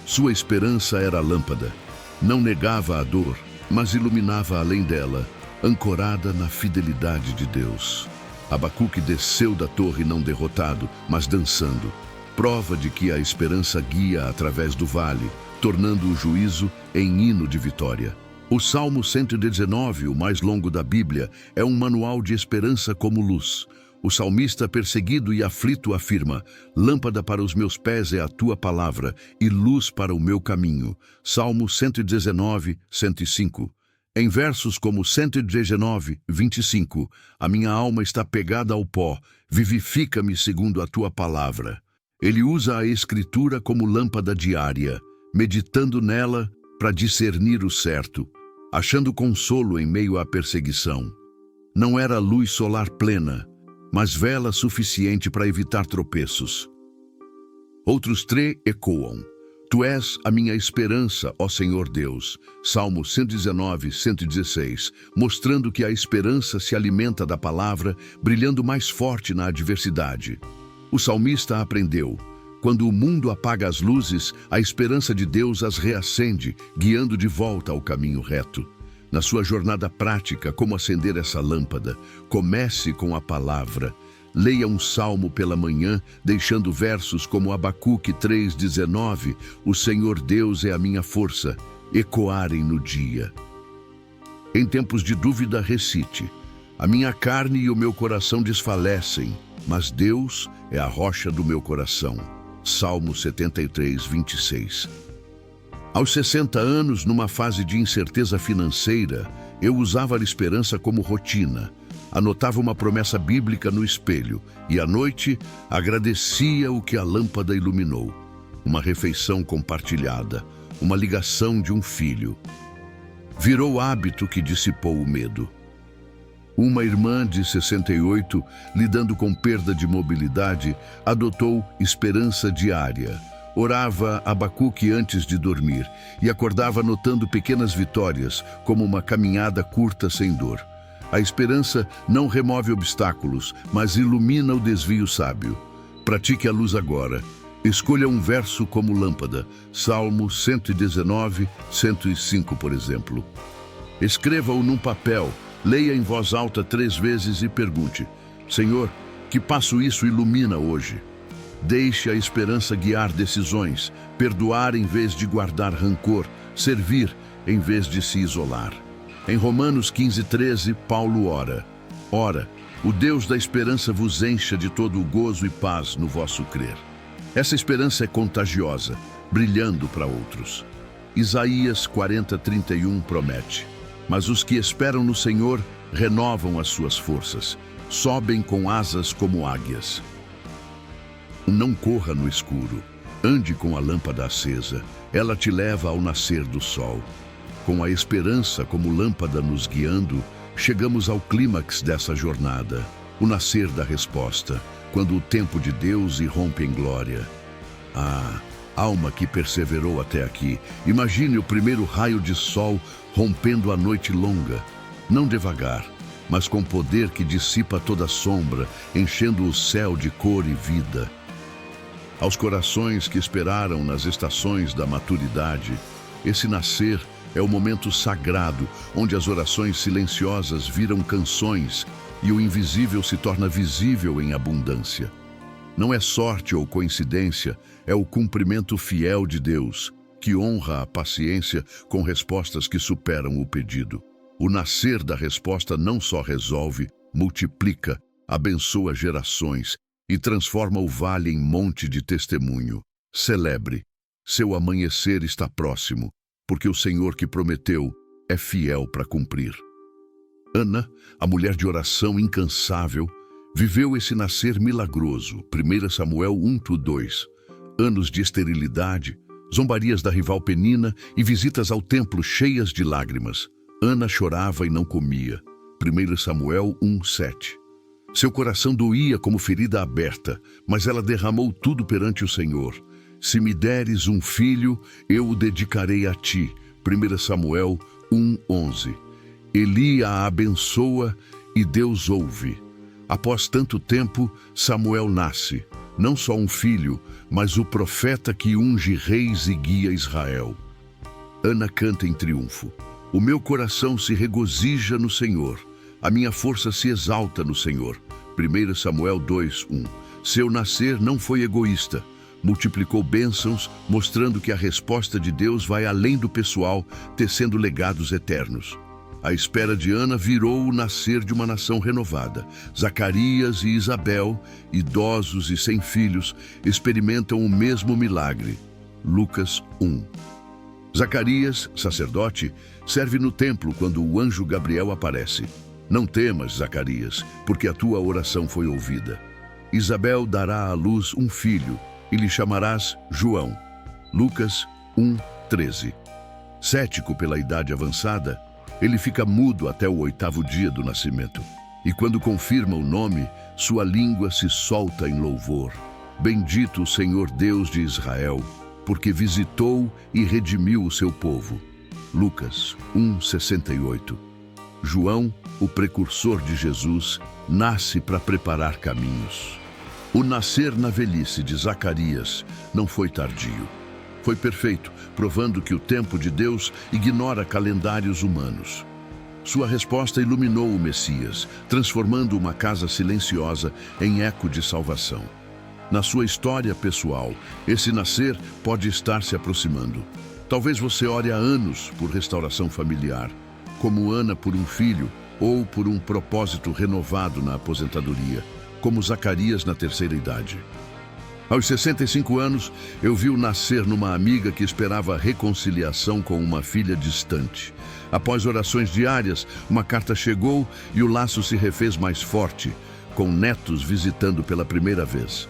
Sua esperança era a lâmpada. Não negava a dor, mas iluminava além dela, ancorada na fidelidade de Deus. Abacuque desceu da torre não derrotado, mas dançando, prova de que a esperança guia através do vale, tornando o juízo em hino de vitória. O Salmo 119, o mais longo da Bíblia, é um manual de esperança como luz. O salmista perseguido e aflito afirma: lâmpada para os meus pés é a tua palavra e luz para o meu caminho. Salmo 119, 105. Em versos como 119, 25, a minha alma está pegada ao pó, vivifica-me segundo a tua palavra. Ele usa a Escritura como lâmpada diária, meditando nela para discernir o certo, achando consolo em meio à perseguição. Não era luz solar plena, mas vela suficiente para evitar tropeços. Outros três ecoam: tu és a minha esperança, ó Senhor Deus. Salmo 119, 116, mostrando que a esperança se alimenta da palavra, brilhando mais forte na adversidade. O salmista aprendeu: quando o mundo apaga as luzes, a esperança de Deus as reacende, guiando de volta ao caminho reto. Na sua jornada prática, como acender essa lâmpada? Comece com a palavra. Leia um salmo pela manhã, deixando versos como Abacuque 3:19, o Senhor Deus é a minha força, ecoarem no dia. Em tempos de dúvida, recite: a minha carne e o meu coração desfalecem, mas Deus é a rocha do meu coração. Salmo 73, 26. Aos 60 anos, numa fase de incerteza financeira, eu usava a esperança como rotina. Anotava uma promessa bíblica no espelho e, à noite, agradecia o que a lâmpada iluminou. Uma refeição compartilhada, uma ligação de um filho. Virou hábito que dissipou o medo. Uma irmã de 68, lidando com perda de mobilidade, adotou esperança diária. Orava Abacuque antes de dormir e acordava notando pequenas vitórias, como uma caminhada curta sem dor. A esperança não remove obstáculos, mas ilumina o desvio sábio. Pratique a luz agora. Escolha um verso como lâmpada. Salmo 119, 105, por exemplo. Escreva-o num papel, leia em voz alta 3 vezes e pergunte: Senhor, que passo isso ilumina hoje? Deixe a esperança guiar decisões, perdoar em vez de guardar rancor, servir em vez de se isolar. Em Romanos 15:13, Paulo ora: Ora, o Deus da esperança vos encha de todo o gozo e paz no vosso crer. Essa esperança é contagiosa, brilhando para outros. Isaías 40:31 promete: Mas os que esperam no Senhor renovam as suas forças, sobem com asas como águias. Não corra no escuro, ande com a lâmpada acesa, ela te leva ao nascer do sol. Com a esperança como lâmpada nos guiando, chegamos ao clímax dessa jornada, o nascer da resposta, quando o tempo de Deus irrompe em glória. Ah, alma que perseverou até aqui, imagine o primeiro raio de sol rompendo a noite longa, não devagar, mas com poder que dissipa toda sombra, enchendo o céu de cor e vida. Aos corações que esperaram nas estações da maturidade, esse nascer é o momento sagrado onde as orações silenciosas viram canções e o invisível se torna visível em abundância. Não é sorte ou coincidência, é o cumprimento fiel de Deus, que honra a paciência com respostas que superam o pedido. O nascer da resposta não só resolve, multiplica, abençoa gerações e transforma o vale em monte de testemunho. Celebre, seu amanhecer está próximo, porque o Senhor que prometeu é fiel para cumprir. Ana, a mulher de oração incansável, viveu esse nascer milagroso. 1 Samuel 1:2. Anos de esterilidade, zombarias da rival Penina e visitas ao templo cheias de lágrimas. Ana chorava e não comia. 1 Samuel 1:7. Seu coração doía como ferida aberta, mas ela derramou tudo perante o Senhor. Se me deres um filho, eu o dedicarei a ti. 1 Samuel 1:11. Eli a abençoa e Deus ouve. Após tanto tempo, Samuel nasce, não só um filho, mas o profeta que unge reis e guia Israel. Ana canta em triunfo: O meu coração se regozija no Senhor, a minha força se exalta no Senhor. 1 Samuel 2:1. Seu nascer não foi egoísta. Multiplicou bênçãos, mostrando que a resposta de Deus vai além do pessoal, tecendo legados eternos. A espera de Ana virou o nascer de uma nação renovada. Zacarias e Isabel, idosos e sem filhos, experimentam o mesmo milagre. Lucas 1. Zacarias, sacerdote, serve no templo quando o anjo Gabriel aparece. Não temas, Zacarias, porque a tua oração foi ouvida. Isabel dará à luz um filho, e lhe chamarás João. Lucas 1:13. Cético pela idade avançada, ele fica mudo até o 8º dia do nascimento. E quando confirma o nome, sua língua se solta em louvor. Bendito o Senhor Deus de Israel, porque visitou e redimiu o seu povo. Lucas 1:68. João, o precursor de Jesus, nasce para preparar caminhos. O nascer na velhice de Zacarias não foi tardio. Foi perfeito, provando que o tempo de Deus ignora calendários humanos. Sua resposta iluminou o Messias, transformando uma casa silenciosa em eco de salvação. Na sua história pessoal, esse nascer pode estar se aproximando. Talvez você ore há anos por restauração familiar, como Ana por um filho ou por um propósito renovado na aposentadoria, como Zacarias na terceira idade. Aos 65 anos, eu vi-o nascer numa amiga que esperava reconciliação com uma filha distante. Após orações diárias, uma carta chegou e o laço se refez mais forte, com netos visitando pela primeira vez.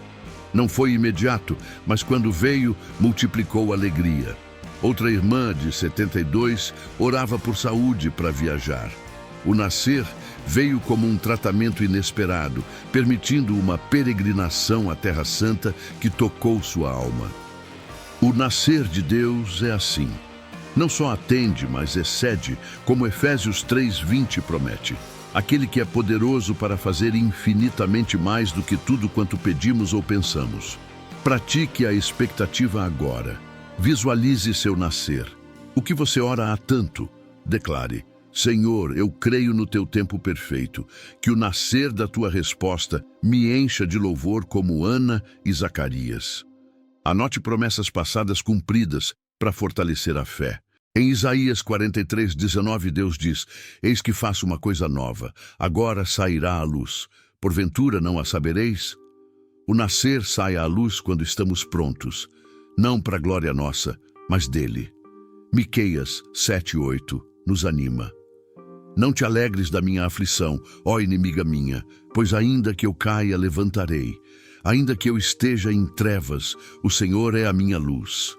Não foi imediato, mas quando veio, multiplicou a alegria. Outra irmã, de 72, orava por saúde para viajar. O nascer veio como um tratamento inesperado, permitindo uma peregrinação à Terra Santa que tocou sua alma. O nascer de Deus é assim. Não só atende, mas excede, como Efésios 3:20 promete. aquele que é poderoso para fazer infinitamente mais do que tudo quanto pedimos ou pensamos. Pratique a expectativa agora. Visualize seu nascer. O que você ora há tanto? Declare: Senhor, eu creio no teu tempo perfeito, que o nascer da tua resposta me encha de louvor como Ana e Zacarias. Anote promessas passadas cumpridas para fortalecer a fé. Em Isaías 43:19, Deus diz: Eis que faço uma coisa nova, agora sairá à luz. Porventura não a sabereis? O nascer sai à luz quando estamos prontos, não para a glória nossa, mas dele. Miqueias 7:8 nos anima. Não te alegres da minha aflição, ó inimiga minha, pois ainda que eu caia, levantarei. Ainda que eu esteja em trevas, o Senhor é a minha luz.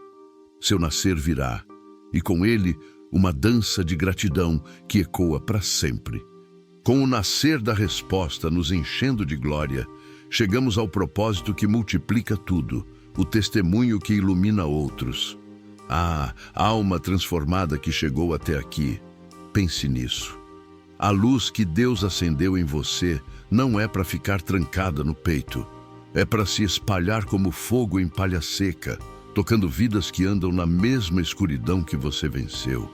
Seu nascer virá, e com ele uma dança de gratidão que ecoa para sempre. Com o nascer da resposta nos enchendo de glória, chegamos ao propósito que multiplica tudo, o testemunho que ilumina outros. Ah, alma transformada que chegou até aqui, pense nisso. A luz que Deus acendeu em você não é para ficar trancada no peito, é para se espalhar como fogo em palha seca, tocando vidas que andam na mesma escuridão que você venceu.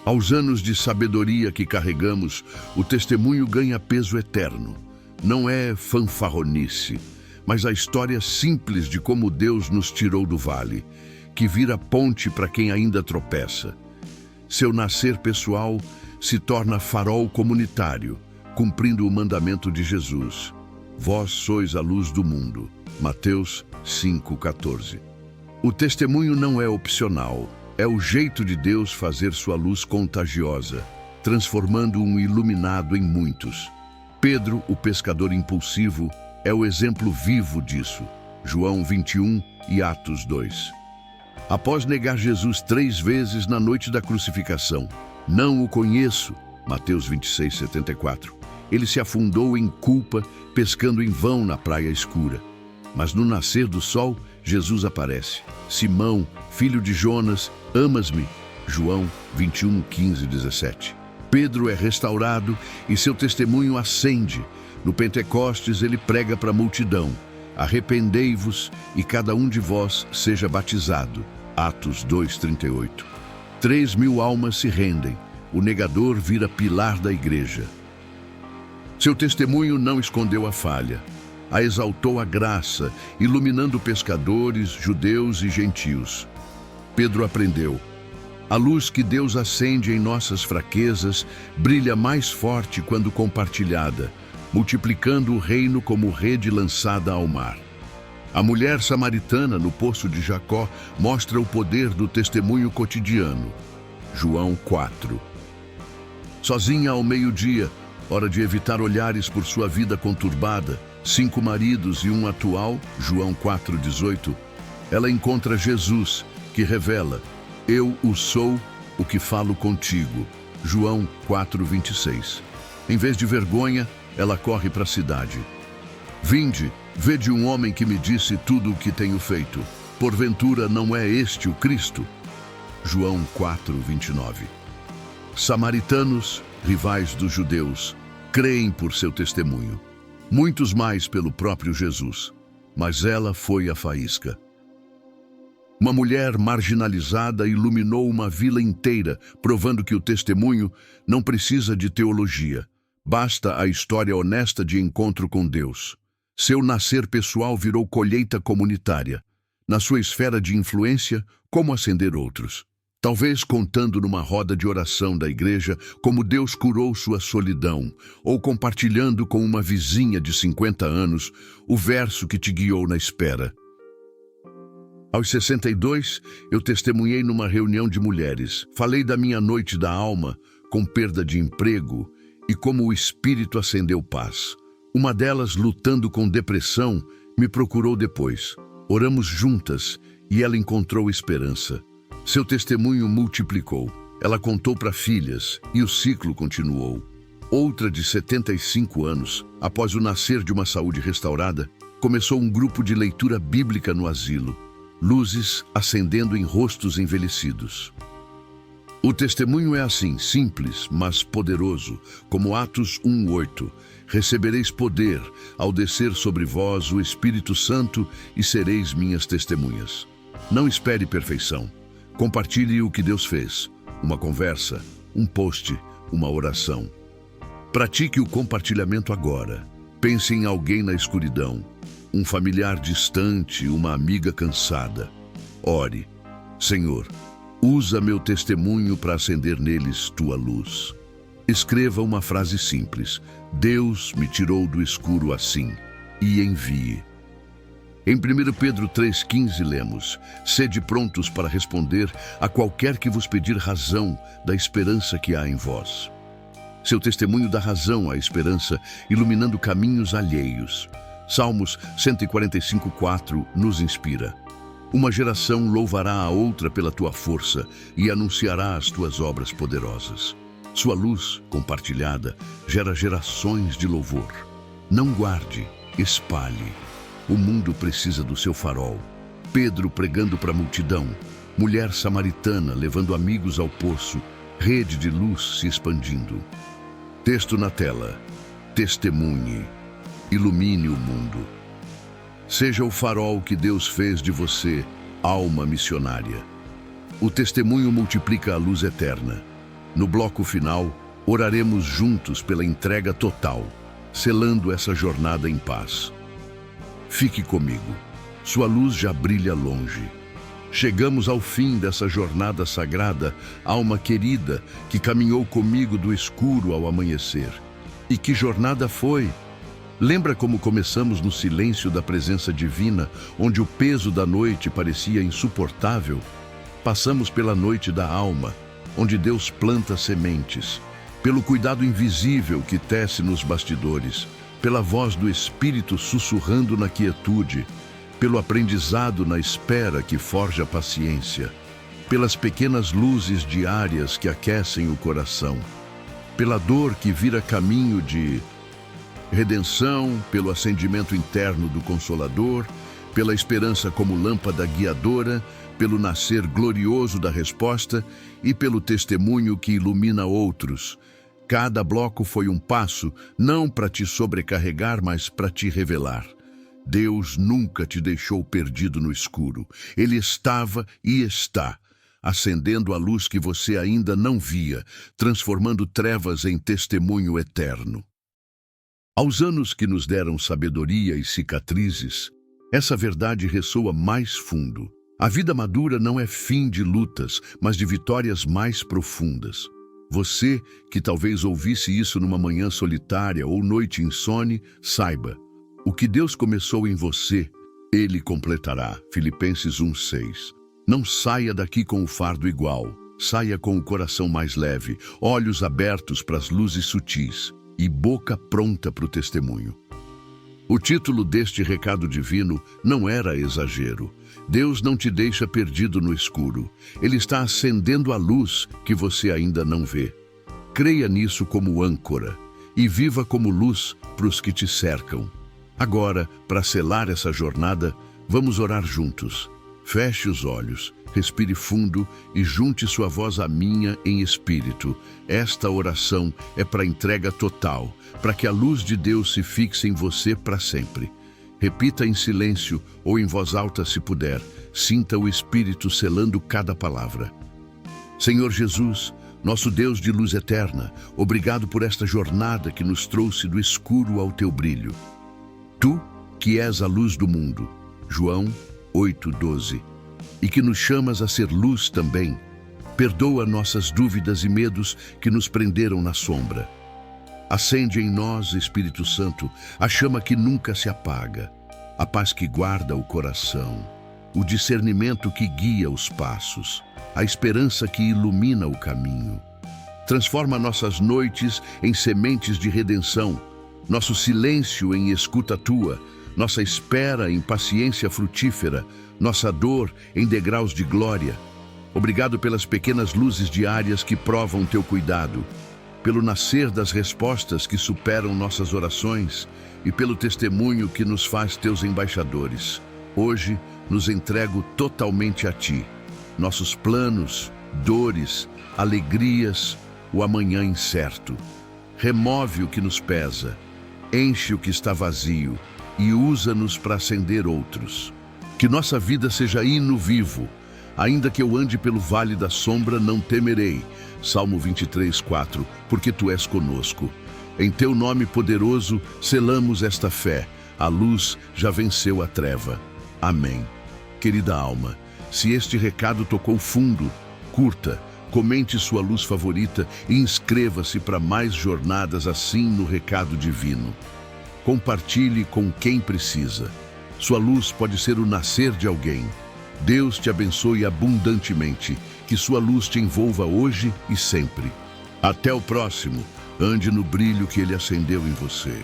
Aos anos de sabedoria que carregamos, o testemunho ganha peso eterno. Não é fanfarronice, mas a história simples de como Deus nos tirou do vale, que vira ponte para quem ainda tropeça. Seu nascer pessoal se torna farol comunitário, cumprindo o mandamento de Jesus. Vós sois a luz do mundo. Mateus 5:14. O testemunho não é opcional, é o jeito de Deus fazer sua luz contagiosa, transformando um iluminado em muitos. Pedro, o pescador impulsivo, é o exemplo vivo disso. João 21 e Atos 2. Após negar Jesus 3 vezes na noite da crucificação, não o conheço, Mateus 26:74. Ele se afundou em culpa, pescando em vão na praia escura. Mas no nascer do sol, Jesus aparece. Simão, filho de Jonas, amas-me? João 21:15-17. Pedro é restaurado e seu testemunho ascende. No Pentecostes ele prega para a multidão: arrependei-vos e cada um de vós seja batizado. Atos 2:38. 3.000 almas se rendem. O negador vira pilar da igreja. Seu testemunho não escondeu a falha. A exaltou a graça, iluminando pescadores, judeus e gentios. Pedro aprendeu: a luz que Deus acende em nossas fraquezas brilha mais forte quando compartilhada, multiplicando o reino como rede lançada ao mar. A mulher samaritana no poço de Jacó mostra o poder do testemunho cotidiano. João 4. Sozinha ao meio-dia, hora de evitar olhares por sua vida conturbada, 5 maridos e um atual, João 4:18, ela encontra Jesus, que revela: eu o sou, o que falo contigo. João 4:26. Em vez de vergonha, ela corre para a cidade. Vinde, vede um homem que me disse tudo o que tenho feito. Porventura não é este o Cristo? João 4:29. Samaritanos, rivais dos judeus, creem por seu testemunho. Muitos mais pelo próprio Jesus, mas ela foi a faísca. Uma mulher marginalizada iluminou uma vila inteira, provando que o testemunho não precisa de teologia. Basta a história honesta de encontro com Deus. Seu nascer pessoal virou colheita comunitária. Na sua esfera de influência, como acender outros. Talvez contando numa roda de oração da igreja como Deus curou sua solidão, ou compartilhando com uma vizinha de 50 anos o verso que te guiou na espera. Aos 62, eu testemunhei numa reunião de mulheres. Falei da minha noite da alma, com perda de emprego, e como o Espírito acendeu paz. Uma delas, lutando com depressão, me procurou depois. Oramos juntas e ela encontrou esperança. Seu testemunho multiplicou. Ela contou para filhas e o ciclo continuou. Outra de 75 anos, após o nascer de uma saúde restaurada, começou um grupo de leitura bíblica no asilo. Luzes acendendo em rostos envelhecidos. O testemunho é assim, simples, mas poderoso, como Atos 1:8. Recebereis poder ao descer sobre vós o Espírito Santo e sereis minhas testemunhas. Não espere perfeição. Compartilhe o que Deus fez. Uma conversa, um post, uma oração. Pratique o compartilhamento agora. Pense em alguém na escuridão, um familiar distante, uma amiga cansada. Ore. Senhor, usa meu testemunho para acender neles tua luz. Escreva uma frase simples. Deus me tirou do escuro assim, e envie. Em 1 Pedro 3,15 lemos: Sede prontos para responder a qualquer que vos pedir razão da esperança que há em vós. Seu testemunho dá razão à esperança, iluminando caminhos alheios. Salmos 145,4 nos inspira. Uma geração louvará a outra pela tua força e anunciará as tuas obras poderosas. Sua luz, compartilhada, gera gerações de louvor. Não guarde, espalhe. O mundo precisa do seu farol. Pedro pregando para a multidão, mulher samaritana levando amigos ao poço, rede de luz se expandindo. Texto na tela. Testemunhe. Ilumine o mundo. Seja o farol que Deus fez de você, alma missionária. O testemunho multiplica a luz eterna. No bloco final, oraremos juntos pela entrega total, selando essa jornada em paz. Fique comigo. Sua luz já brilha longe. Chegamos ao fim dessa jornada sagrada, alma querida, que caminhou comigo do escuro ao amanhecer. E que jornada foi? Lembra como começamos no silêncio da presença divina, onde o peso da noite parecia insuportável? Passamos pela noite da alma, onde Deus planta sementes, pelo cuidado invisível que tece nos bastidores, pela voz do Espírito sussurrando na quietude, pelo aprendizado na espera que forja paciência, pelas pequenas luzes diárias que aquecem o coração, pela dor que vira caminho de redenção, pelo acendimento interno do Consolador, pela esperança como lâmpada guiadora, pelo nascer glorioso da resposta e pelo testemunho que ilumina outros. Cada bloco foi um passo, não para te sobrecarregar, mas para te revelar. Deus nunca te deixou perdido no escuro. Ele estava e está, acendendo a luz que você ainda não via, transformando trevas em testemunho eterno. Aos anos que nos deram sabedoria e cicatrizes, essa verdade ressoa mais fundo. A vida madura não é fim de lutas, mas de vitórias mais profundas. Você, que talvez ouvisse isso numa manhã solitária ou noite insone, saiba, o que Deus começou em você, Ele completará. Filipenses 1:6. Não saia daqui com o fardo igual, saia com o coração mais leve, olhos abertos para as luzes sutis e boca pronta para o testemunho. O título deste recado divino não era exagero. Deus não te deixa perdido no escuro. Ele está acendendo a luz que você ainda não vê. Creia nisso como âncora e viva como luz para os que te cercam. Agora, para selar essa jornada, vamos orar juntos. Feche os olhos, respire fundo e junte sua voz à minha em espírito. Esta oração é para entrega total, para que a luz de Deus se fixe em você para sempre. Repita em silêncio ou em voz alta se puder. Sinta o Espírito selando cada palavra. Senhor Jesus, nosso Deus de luz eterna, obrigado por esta jornada que nos trouxe do escuro ao teu brilho. Tu, que és a luz do mundo, João 8:12, e que nos chamas a ser luz também, perdoa nossas dúvidas e medos que nos prenderam na sombra. Acende em nós, Espírito Santo, a chama que nunca se apaga, a paz que guarda o coração, o discernimento que guia os passos, a esperança que ilumina o caminho. Transforma nossas noites em sementes de redenção, nosso silêncio em escuta tua, nossa espera em paciência frutífera, nossa dor em degraus de glória. Obrigado pelas pequenas luzes diárias que provam teu cuidado, pelo nascer das respostas que superam nossas orações e pelo testemunho que nos faz teus embaixadores. Hoje, nos entrego totalmente a ti, nossos planos, dores, alegrias, o amanhã incerto. Remove o que nos pesa, enche o que está vazio e usa-nos para acender outros. Que nossa vida seja hino vivo. Ainda que eu ande pelo vale da sombra, não temerei. Salmo 23:4, porque tu és conosco. Em teu nome poderoso, selamos esta fé. A luz já venceu a treva. Amém. Querida alma, se este recado tocou fundo, curta, comente sua luz favorita e inscreva-se para mais jornadas assim no recado divino. Compartilhe com quem precisa. Sua luz pode ser o nascer de alguém. Deus te abençoe abundantemente, que sua luz te envolva hoje e sempre. Até o próximo. Ande no brilho que Ele acendeu em você.